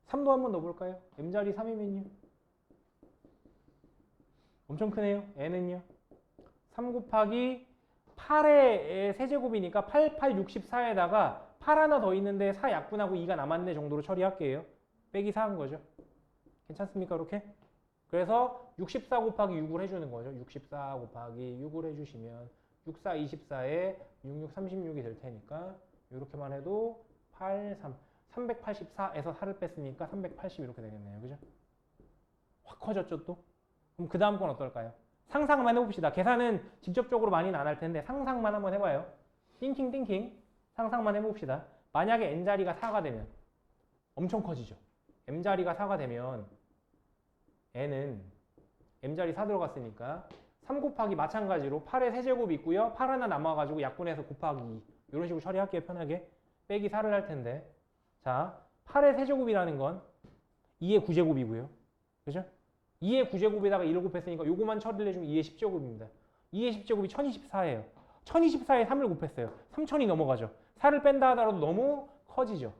3도 한번 넣어볼까요? m자리 3이면요. 엄청 크네요. n은요. 3 곱하기 8의 세제곱이니까 8, 64에다가 8 하나 더 있는데 4 약분하고 2가 남았네 정도로 처리할게요. 빼기 4 한 거죠. 괜찮습니까? 이렇게? 그래서 64 곱하기 6을 해주는 거죠. 64 곱하기 6을 해주시면 64, 24에 66, 36이 될 테니까 이렇게만 해도 8, 3, 384에서 4를 뺐으니까 380 이렇게 되겠네요. 그죠? 확 커졌죠 또? 그럼 그 다음 건 어떨까요? 상상만 해봅시다. 계산은 직접적으로 많이는 안 할 텐데 상상만 한번 해봐요. 띵킹 상상만 해봅시다. 만약에 n자리가 4가 되면 엄청 커지죠. m자리가 4가 되면 n은 m자리 4 들어갔으니까 3 곱하기 마찬가지로 8의 세제곱이 있고요. 8 하나 남아가지고 약분해서 곱하기 2. 이런 식으로 처리할게요. 편하게. 빼기 4를 할 텐데. 자, 8의 세제곱이라는 건 2의 9제곱이고요. 그죠? 2의 9제곱에다가 1을 곱했으니까 요거만 처리를 해주면 2의 10제곱입니다. 2의 10제곱이 1024예요. 1024에 3을 곱했어요. 3000이 넘어가죠. 4를 뺀다 하더라도 너무 커지죠.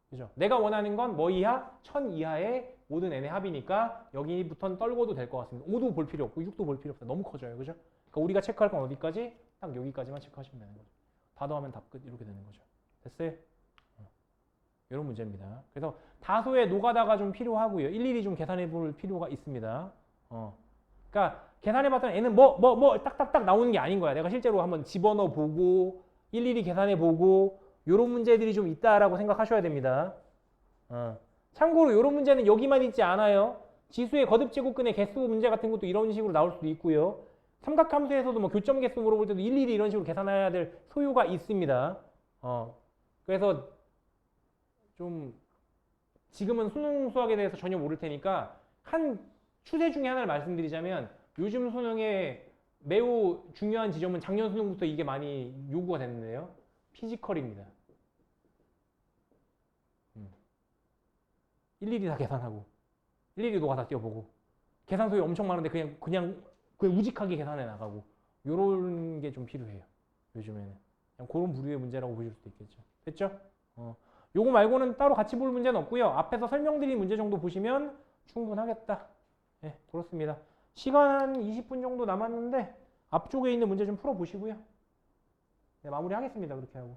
그죠? 내가 원하는 건 뭐 이하? 1000 이하의 모든 n의 합이니까 여기부터는 떨궈도 될 것 같습니다. 5도 볼 필요 없고 6도 볼 필요 없어요. 너무 커져요. 그죠? 그러니까 우리가 체크할 건 어디까지? 딱 여기까지만 체크하시면 되는 거죠. 다 더하면 답 끝 이렇게 되는 거죠. 됐어요? 이런 문제입니다. 그래서 다소의 노가다가 좀 필요하고요. 일일이 좀 계산해 볼 필요가 있습니다. 그러니까 계산해 봤더니 n은 딱딱딱 나오는 게 아닌 거야. 내가 실제로 한번 집어넣어 보고 일일이 계산해 보고 이런 문제들이 좀 있다라고 생각하셔야 됩니다. 참고로 이런 문제는 여기만 있지 않아요. 지수의 거듭 제곱근의 개수 문제 같은 것도 이런 식으로 나올 수도 있고요. 삼각함수에서도 뭐 교점 개수 물어볼 때도 일일이 이런 식으로 계산해야 될 소요가 있습니다. 그래서 좀 지금은 수능 수학에 대해서 전혀 모를 테니까 한 추세 중에 하나를 말씀드리자면 요즘 수능에 매우 중요한 지점은 작년 수능부터 이게 많이 요구가 됐는데요. 피지컬입니다. 일일이 다 계산하고 일일이 노가다 띄워보고 계산 소요 엄청 많은데 그냥 우직하게 계산해 나가고 요런 게 좀 필요해요. 요즘에는 그냥 그런 부류의 문제라고 보실 수도 있겠죠. 됐죠? 요거 말고는 따로 같이 볼 문제는 없고요. 앞에서 설명드린 문제 정도 보시면 충분하겠다. 네, 그렇습니다. 시간 20분 정도 남았는데 앞쪽에 있는 문제 좀 풀어보시고요. 네, 마무리하겠습니다. 그렇게 하고.